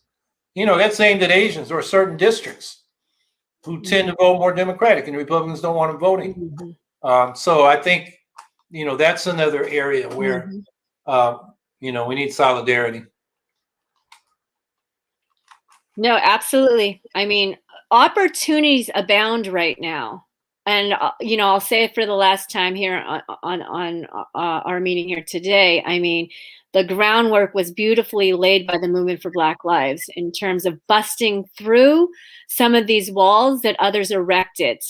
that's aimed at Asians or certain districts who tend to vote more Democratic, and the Republicans don't want them voting. So I think, that's another area where, we need solidarity. No, absolutely. I mean, opportunities abound right now. And, I'll say it for the last time here on our meeting here today. I mean, the groundwork was beautifully laid by the Movement for Black Lives in terms of busting through some of these walls that others erected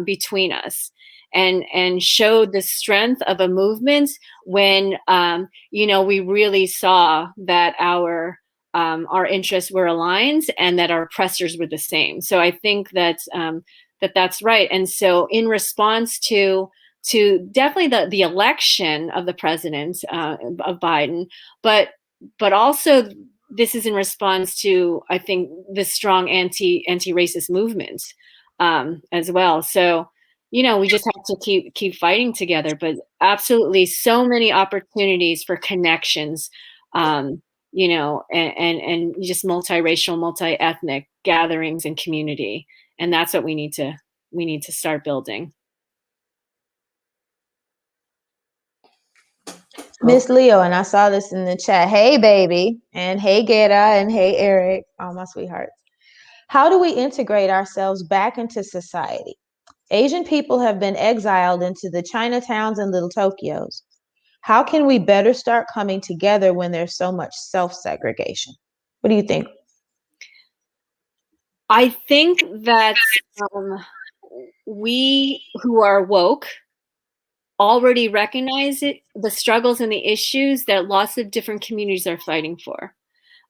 between us, and showed the strength of a movement when, we really saw that our interests were aligned and that our oppressors were the same. So I think that that's right. And so in response to definitely the election of the president, of Biden, but also this is in response to, I think, the strong anti-racist movement as well. So, we just have to keep fighting together, but absolutely so many opportunities for connections, and just multiracial, multi-ethnic gatherings and community. And that's what we need to start building. Miss Leo, and I saw this in the chat. Hey, baby, and hey, Gera, and hey, Eric, all my sweethearts. How do we integrate ourselves back into society? Asian people have been exiled into the Chinatowns and little Tokyos. How can we better start coming together when there's so much self-segregation? What do you think? I think that we who are woke already recognize the struggles and the issues that lots of different communities are fighting for.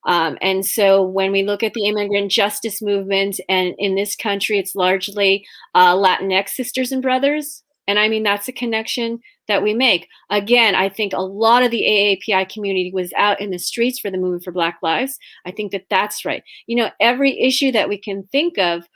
And so when we look at the immigrant justice movement, and in this country, it's largely Latinx sisters and brothers. And I mean, that's a connection that we make. Again, I think a lot of the AAPI community was out in the streets for the Movement for Black Lives. I think that that's right. Every issue that we can think of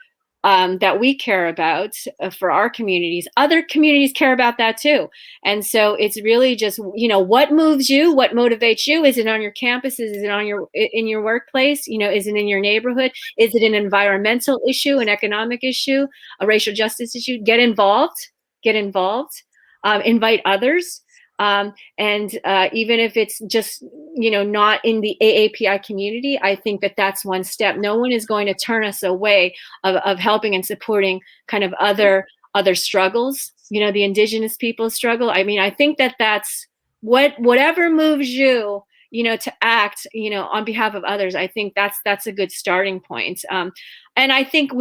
that we care about for our communities, other communities care about that too. And so it's really just, what moves you, what motivates you? Is it on your campus? Is it in your workplace? Is it in your neighborhood? Is it an environmental issue, an economic issue, a racial justice issue? Get involved, invite others. And even if it's just, not in the AAPI community, I think that that's one step. No one is going to turn us away of helping and supporting kind of other struggles, the indigenous people struggle. I mean, I think that that's whatever moves you, to act, on behalf of others. I think that's a good starting point. And I think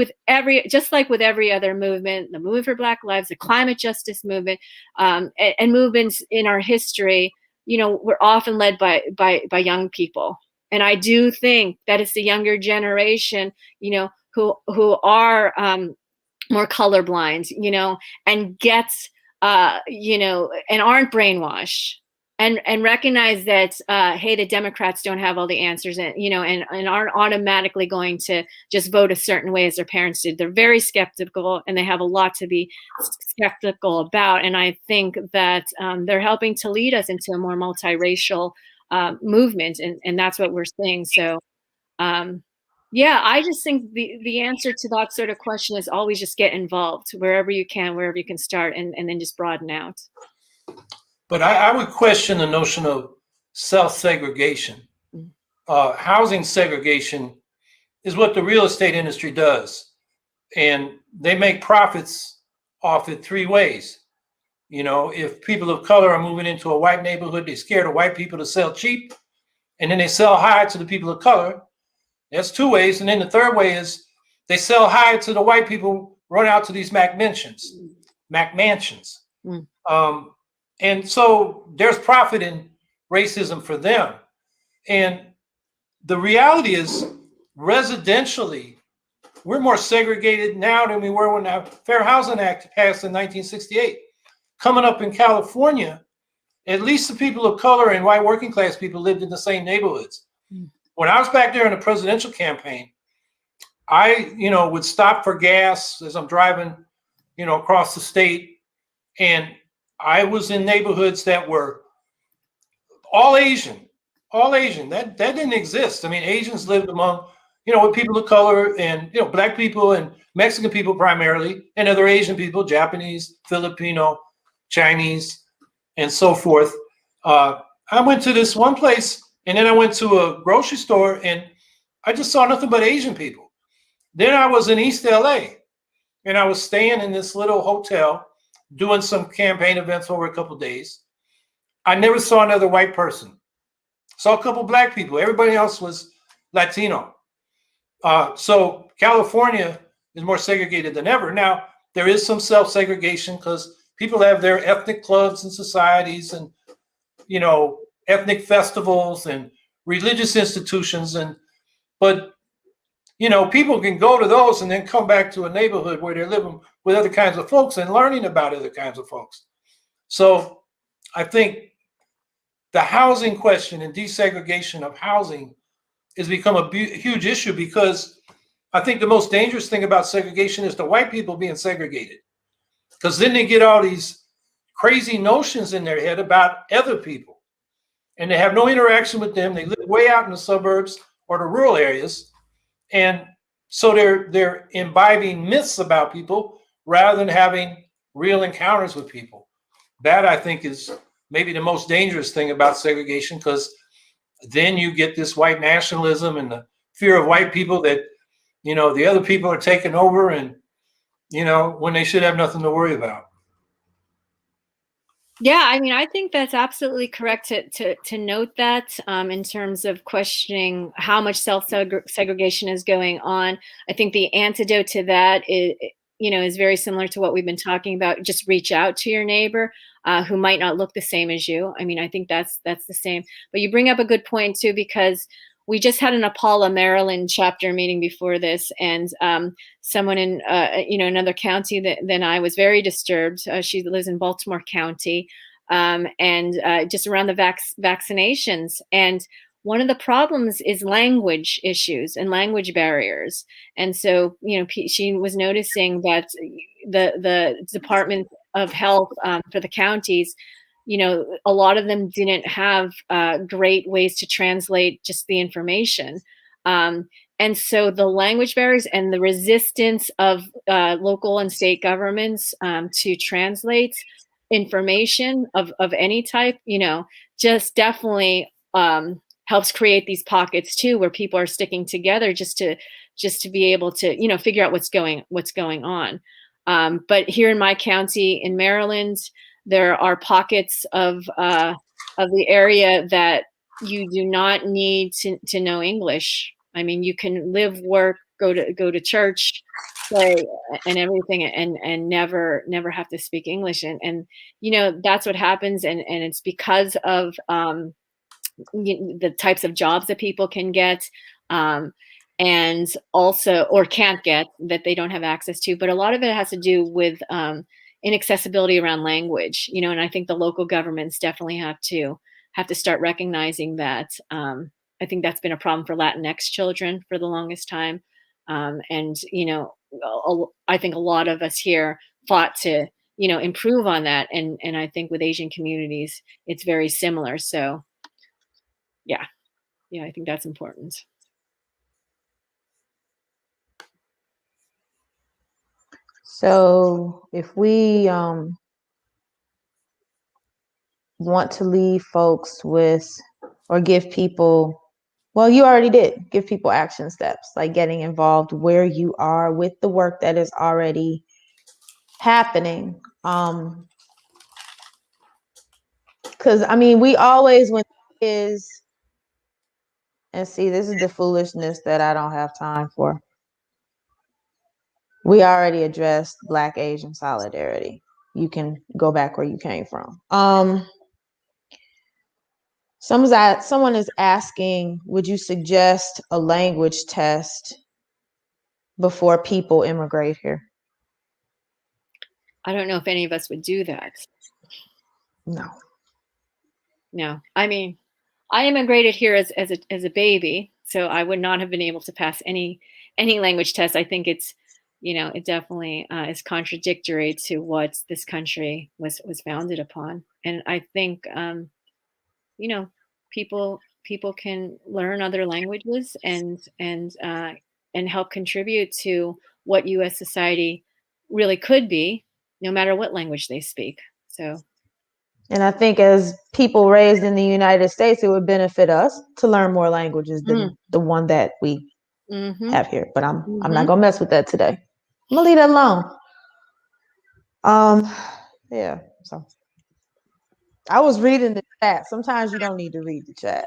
just like with every other movement, the movement for Black Lives, the climate justice movement, and movements in our history, we're often led by young people. And I do think that it's the younger generation, who are more colorblind, and gets, and aren't brainwashed, and recognize that, hey, the Democrats don't have all the answers, and and aren't automatically going to just vote a certain way as their parents did. They're very skeptical, and they have a lot to be skeptical about. And I think that they're helping to lead us into a more multiracial movement, and that's what we're seeing. So, yeah, I just think the answer to that sort of question is always just get involved wherever you can start, and then just broaden out. But I would question the notion of self-segregation. Housing segregation is what the real estate industry does. And they make profits off it three ways. If people of color are moving into a white neighborhood, they're scared of white people to sell cheap. And then they sell high to the people of color. That's two ways. And then the third way is they sell high to the white people, run out to these Mac mansions. And so there's profit in racism for them. And the reality is, residentially, we're more segregated now than we were when the Fair Housing Act passed in 1968. Coming up in California, at least the people of color and white working class people lived in the same neighborhoods. When I was back there in the presidential campaign, I, would stop for gas as I'm driving, across the state. And I was in neighborhoods that were all Asian. That didn't exist. I mean, Asians lived among, with people of color and, Black people and Mexican people primarily, and other Asian people, Japanese, Filipino, Chinese, and so forth. I went to this one place, and then I went to a grocery store, and I just saw nothing but Asian people. Then I was in East LA, and I was staying in this little hotel, doing some campaign events over a couple of days. I never saw another white person. Saw a couple of Black people. Everybody else was Latino. So California is more segregated than ever. Now, there is some self-segregation because people have their ethnic clubs and societies and, ethnic festivals and religious institutions. But people can go to those and then come back to a neighborhood where they're living with other kinds of folks and learning about other kinds of folks. So I think the housing question and desegregation of housing has become a huge issue, because I think the most dangerous thing about segregation is the white people being segregated, because then they get all these crazy notions in their head about other people, and they have no interaction with them. They live way out in the suburbs or the rural areas. And so they're imbibing myths about people rather than having real encounters with people. That, I think, is maybe the most dangerous thing about segregation, because then you get this white nationalism and the fear of white people that, the other people are taking over, and, when they should have nothing to worry about. Yeah, I mean, I think that's absolutely correct to note that, in terms of questioning how much self-segregation is going on. I think the antidote to that is very similar to what we've been talking about. Just reach out to your neighbor who might not look the same as you. I mean, I think that's the same. But you bring up a good point too, because we just had an Apala, Maryland chapter meeting before this, and someone in another county than I was very disturbed. She lives in Baltimore County, and just around the vaccinations. And one of the problems is language issues and language barriers. And so, she was noticing that the Department of Health for the counties, a lot of them didn't have great ways to translate just the information. And so the language barriers and the resistance of local and state governments to translate information of any type, just definitely helps create these pockets too, where people are sticking together just to be able to, figure out what's going on. But here in my county in Maryland, there are pockets of the area that you do not need to know English. I mean, you can live, work, go to church, play, and everything, and never have to speak English. And that's what happens, and it's because of the types of jobs that people can get, and also or can't get, that they don't have access to. But a lot of it has to do with inaccessibility around language, and I think the local governments definitely have to start recognizing that. I think that's been a problem for Latinx children for the longest time, and I think a lot of us here fought to improve on that, and I think with Asian communities it's very similar. So yeah, I think that's important. So if we want to leave folks with, or give people, well, you already did give people action steps, like getting involved where you are with the work that is already happening. Because I mean, we always, when is, and see, this is the foolishness that I don't have time for. We already addressed Black Asian solidarity. You can go back where you came from. Someone is asking, would you suggest a language test before people immigrate here? I don't know if any of us would do that. No. I mean, I immigrated here as a baby, so I would not have been able to pass any language test. I think it's it definitely is contradictory to what this country was founded upon, and I think people can learn other languages and help contribute to what U.S. society really could be, no matter what language they speak. So. And I think as people raised in the United States, it would benefit us to learn more languages than the one that we have here. But I'm not gonna mess with that today. I'm gonna leave that alone. Yeah. So I was reading the chat. Sometimes you don't need to read the chat.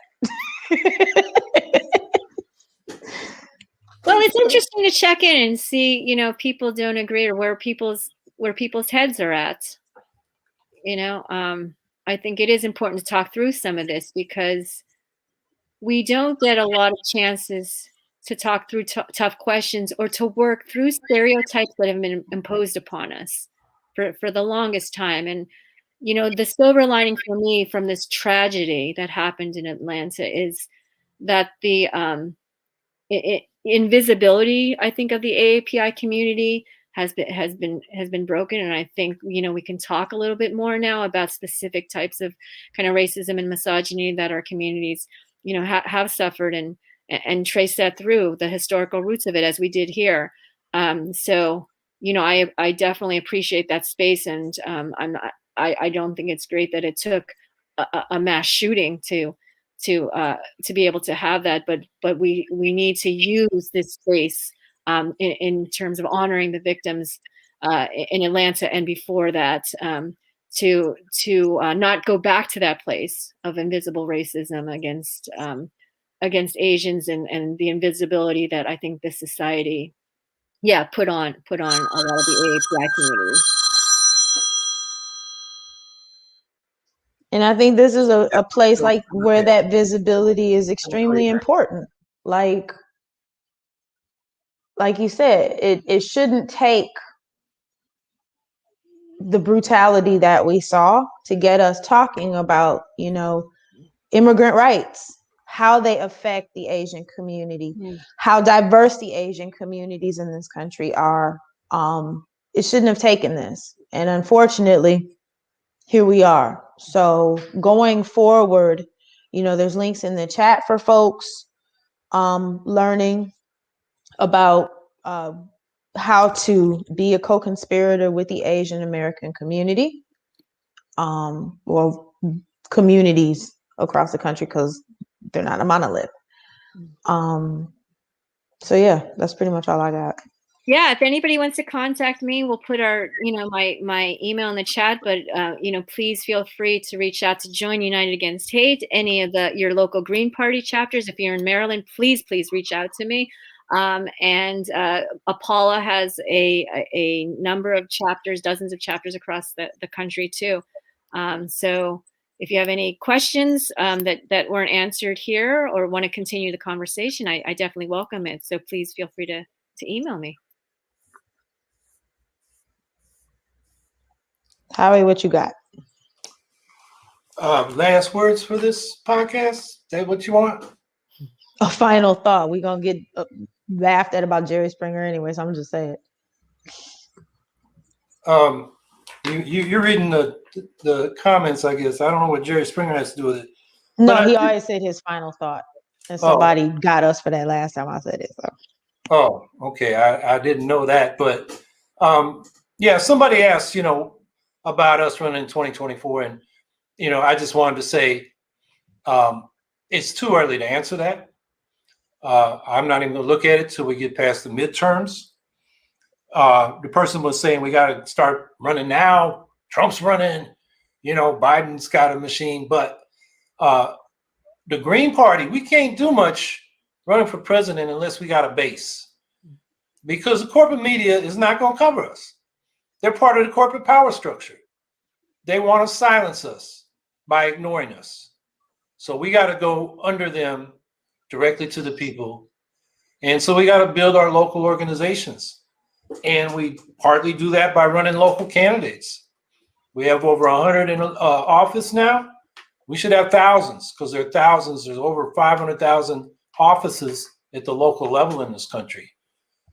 Well, it's interesting to check in and see, if people don't agree or where people's heads are at. I think it is important to talk through some of this, because we don't get a lot of chances to talk through tough questions or to work through stereotypes that have been imposed upon us for the longest time. And the silver lining for me from this tragedy that happened in Atlanta is that the invisibility, I think, of the AAPI community has been broken. And I think we can talk a little bit more now about specific types of kind of racism and misogyny that our communities have suffered, and trace that through the historical roots of it, as we did here. So I definitely appreciate that space, and I don't think it's great that it took a mass shooting to be able to have that, but we need to use this space in terms of honoring the victims in Atlanta and before that, to not go back to that place of invisible racism against Asians, and the invisibility that I think this society put on a lot of the AAPI community. And I think this is a place like where that visibility is extremely important. Like you said, it shouldn't take the brutality that we saw to get us talking about, immigrant rights, how they affect the Asian community, how diverse the Asian communities in this country are. It shouldn't have taken this. And unfortunately, here we are. So going forward, there's links in the chat for folks learning about how to be a co-conspirator with the Asian American community, or communities across the country, because they're not a monolith. So yeah, that's pretty much all I got. Yeah, if anybody wants to contact me, we'll put our, my email in the chat, but, please feel free to reach out to join United Against Hate, any of your local Green Party chapters. If you're in Maryland, please reach out to me. And Apollo has a number of chapters, dozens of chapters across the country too. So if you have any questions that weren't answered here or want to continue the conversation, I definitely welcome it. So please feel free to email me. Howie, what you got? Last words for this podcast? Is that what you want? A final thought. We're going to get laughed at about Jerry Springer anyway, so I'm just saying. You're reading the comments, I guess. I don't know what Jerry Springer has to do with it. No, he always said his final thought. And somebody got us for that last time I said it. So. Oh, okay. I didn't know that. But yeah, somebody asked, about us running in 2024. And, I just wanted to say it's too early to answer that. I'm not even going to look at it till we get past the midterms. The person was saying we got to start running now. Trump's running, Biden's got a machine. But the Green Party, we can't do much running for president unless we got a base. Because the corporate media is not going to cover us. They're part of the corporate power structure. They want to silence us by ignoring us. So we got to go under them directly to the people. And so we got to build our local organizations. And we partly do that by running local candidates. We have over 100 in office now. We should have thousands because there are thousands. There's over 500,000 offices at the local level in this country.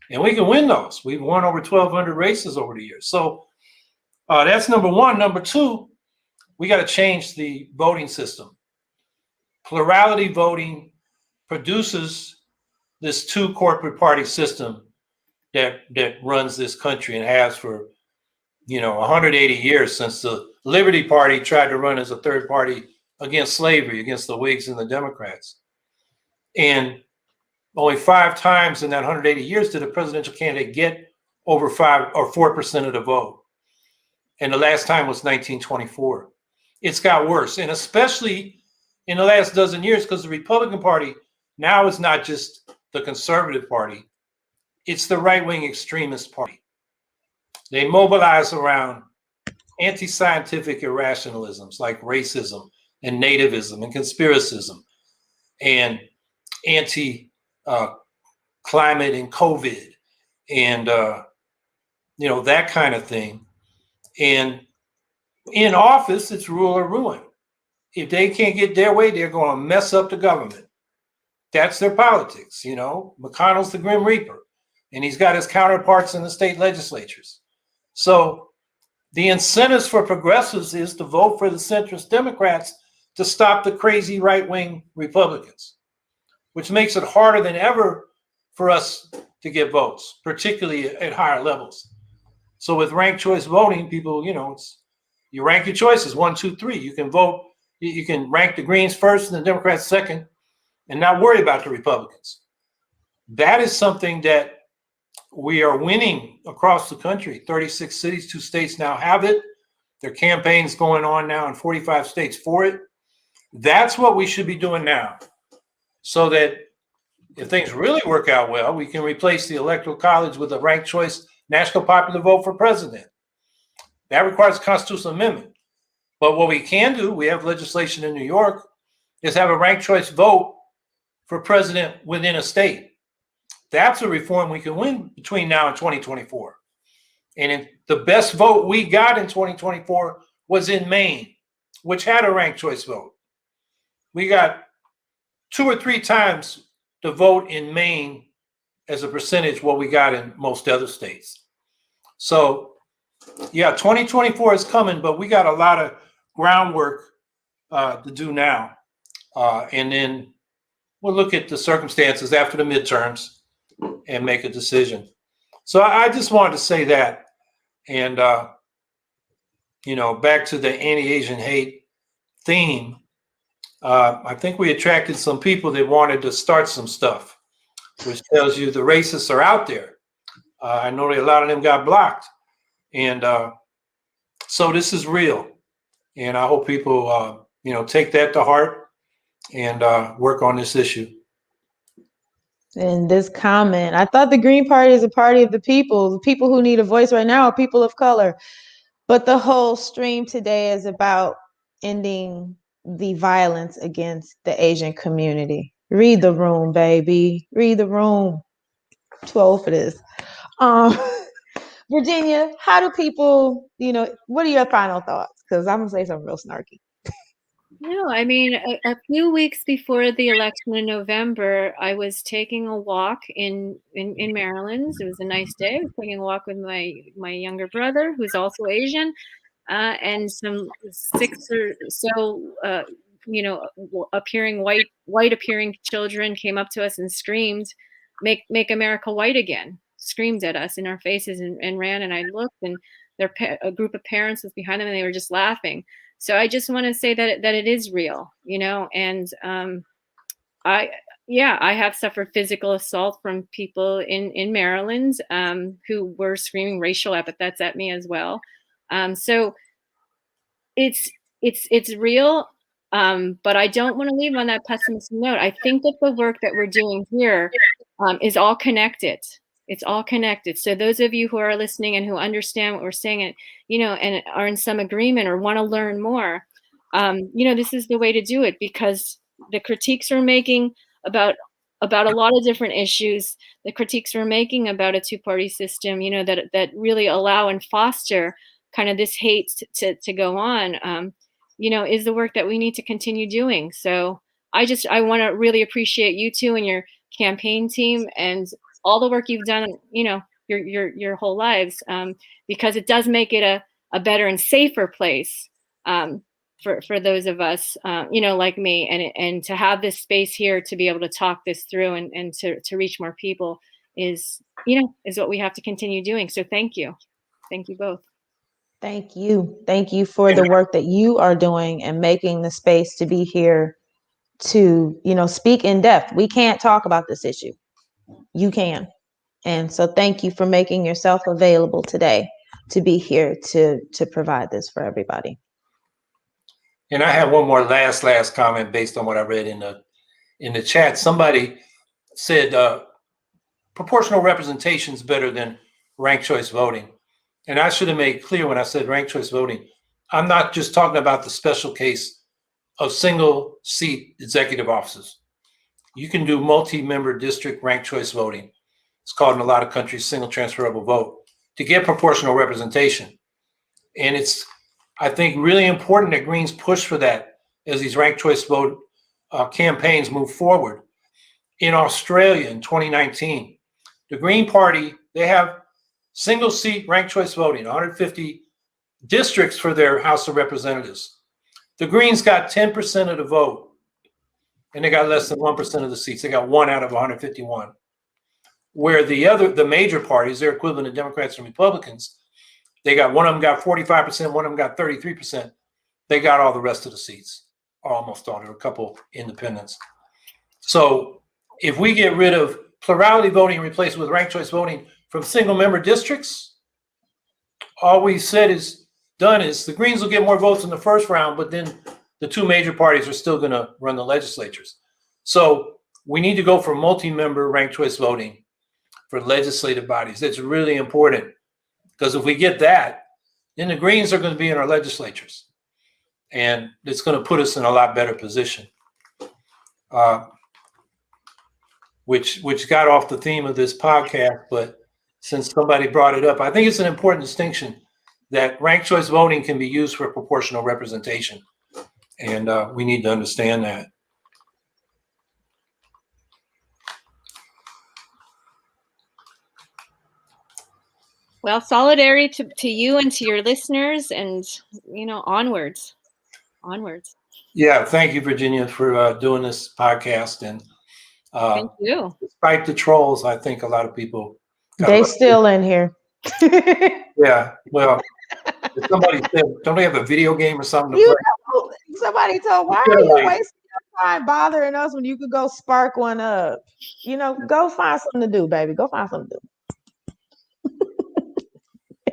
And we can win those. We've won over 1,200 races over the years. So that's number one. Number two, we got to change the voting system. Plurality voting produces this two corporate party system that runs this country and has for 180 years, since the Liberty Party tried to run as a third party against slavery, against the Whigs and the Democrats. And only 5 times in that 180 years did a presidential candidate get over 5 or 4% of the vote. And the last time was 1924. It's got worse. And especially in the last dozen years, because the Republican Party now is not just the conservative party, it's the right-wing extremist party. They mobilize around anti-scientific irrationalisms like racism and nativism and conspiracism and anti-climate and COVID and, that kind of thing. And in office, it's rule or ruin. If they can't get their way, they're going to mess up the government. That's their politics. McConnell's the Grim Reaper, and he's got his counterparts in the state legislatures. So the incentives for progressives is to vote for the centrist Democrats to stop the crazy right-wing Republicans, which makes it harder than ever for us to get votes, particularly at higher levels. So with ranked choice voting, people, you rank your choices 1, 2, 3. You can vote. You can rank the Greens first and the Democrats second, and not worry about the Republicans. That is something that we are winning across the country. 36 cities, 2 states now have it. There are campaigns going on now in 45 states for it. That's what we should be doing now, so that if things really work out well, we can replace the Electoral College with a ranked choice national popular vote for president. That requires a constitutional amendment. But what we can do, we have legislation in New York, is have a ranked choice vote for president within a state. That's a reform we can win between now and 2024. And the best vote we got in 2024 was in Maine, which had a ranked choice vote. We got 2 or 3 times the vote in Maine as a percentage what we got in most other states. So, yeah, 2024 is coming, but we got a lot of groundwork to do now. And then we'll look at the circumstances after the midterms and make a decision. So I just wanted to say that. And, back to the anti-Asian hate theme, I think we attracted some people that wanted to start some stuff, which tells you the racists are out there. I know that a lot of them got blocked. And so this is real. And I hope people, take that to heart and work on this issue. And this comment, I thought the Green Party is a party of the people. The people who need a voice right now are people of color. But the whole stream today is about ending the violence against the Asian community. Read the room, baby. Read the room. Too old for this. Virginia, how do people, what are your final thoughts? Because I'm going to say something real snarky. No, I mean, a few weeks before the election in November, I was taking a walk in Maryland. It was a nice day. I was taking a walk with my younger brother, who's also Asian, and some 6 or so, appearing white appearing children came up to us and screamed, "Make America white again!" Screamed at us in our faces and ran. And I looked, and a group of parents was behind them, and they were just laughing. So I just want to say that it is real, and I have suffered physical assault from people in Maryland who were screaming racial epithets at me as well. So it's real, but I don't want to leave on that pessimistic note. I think that the work that we're doing here is all connected. It's all connected. So those of you who are listening and who understand what we're saying, and are in some agreement or want to learn more, this is the way to do it, because the critiques we're making about a lot of different issues, the critiques we're making about a two-party system, that really allow and foster kind of this hate to go on, is the work that we need to continue doing. So I want to really appreciate you two and your campaign team and all the work you've done, your whole lives, because it does make it a better and safer place for those of us, like me, and to have this space here to be able to talk this through and to reach more people is what we have to continue doing. So thank you both. Thank you. Thank you for the work that you are doing and making the space to be here to, speak in depth. We can't talk about this issue. You can. And so thank you for making yourself available today to be here to provide this for everybody. And I have one more last comment based on what I read in the chat. Somebody said proportional representation is better than ranked choice voting. And I should have made clear when I said ranked choice voting, I'm not just talking about the special case of single seat executive offices. You can do multi-member district ranked choice voting. It's called in a lot of countries single transferable vote to get proportional representation. And it's, I think, really important that Greens push for that as these ranked choice vote campaigns move forward. In Australia in 2019, the Green Party, they have single seat ranked choice voting, 150 districts for their House of Representatives. The Greens got 10% of the vote, and they got less than 1% of the seats. They got 1 out of 151. Where the major parties, their equivalent of Democrats and Republicans, they got, one of them got 45%, one of them got 33%. They got all the rest of the seats, almost all. There were a couple independents. So if we get rid of plurality voting and replace it with ranked choice voting from single member districts, all we said is done is the Greens will get more votes in the first round, but then the two major parties are still going to run the legislatures. So we need to go for multi-member ranked choice voting for legislative bodies. That's really important, because if we get that, then the Greens are going to be in our legislatures, and it's going to put us in a lot better position. Which got off the theme of this podcast, but since somebody brought it up, I think it's an important distinction that ranked choice voting can be used for proportional representation, and we need to understand that. Well, solidarity to you and to your listeners, and onwards. Yeah, thank you, Virginia, for doing this podcast. And thank you. Despite the trolls, I think a lot of people they still in here. Yeah, well, if somebody said, don't they have a video game or something to play? Somebody told, why are you wasting your time bothering us when you could go spark one up? Go find something to do, baby. Go find something to do.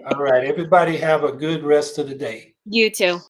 All right. Everybody have a good rest of the day. You too.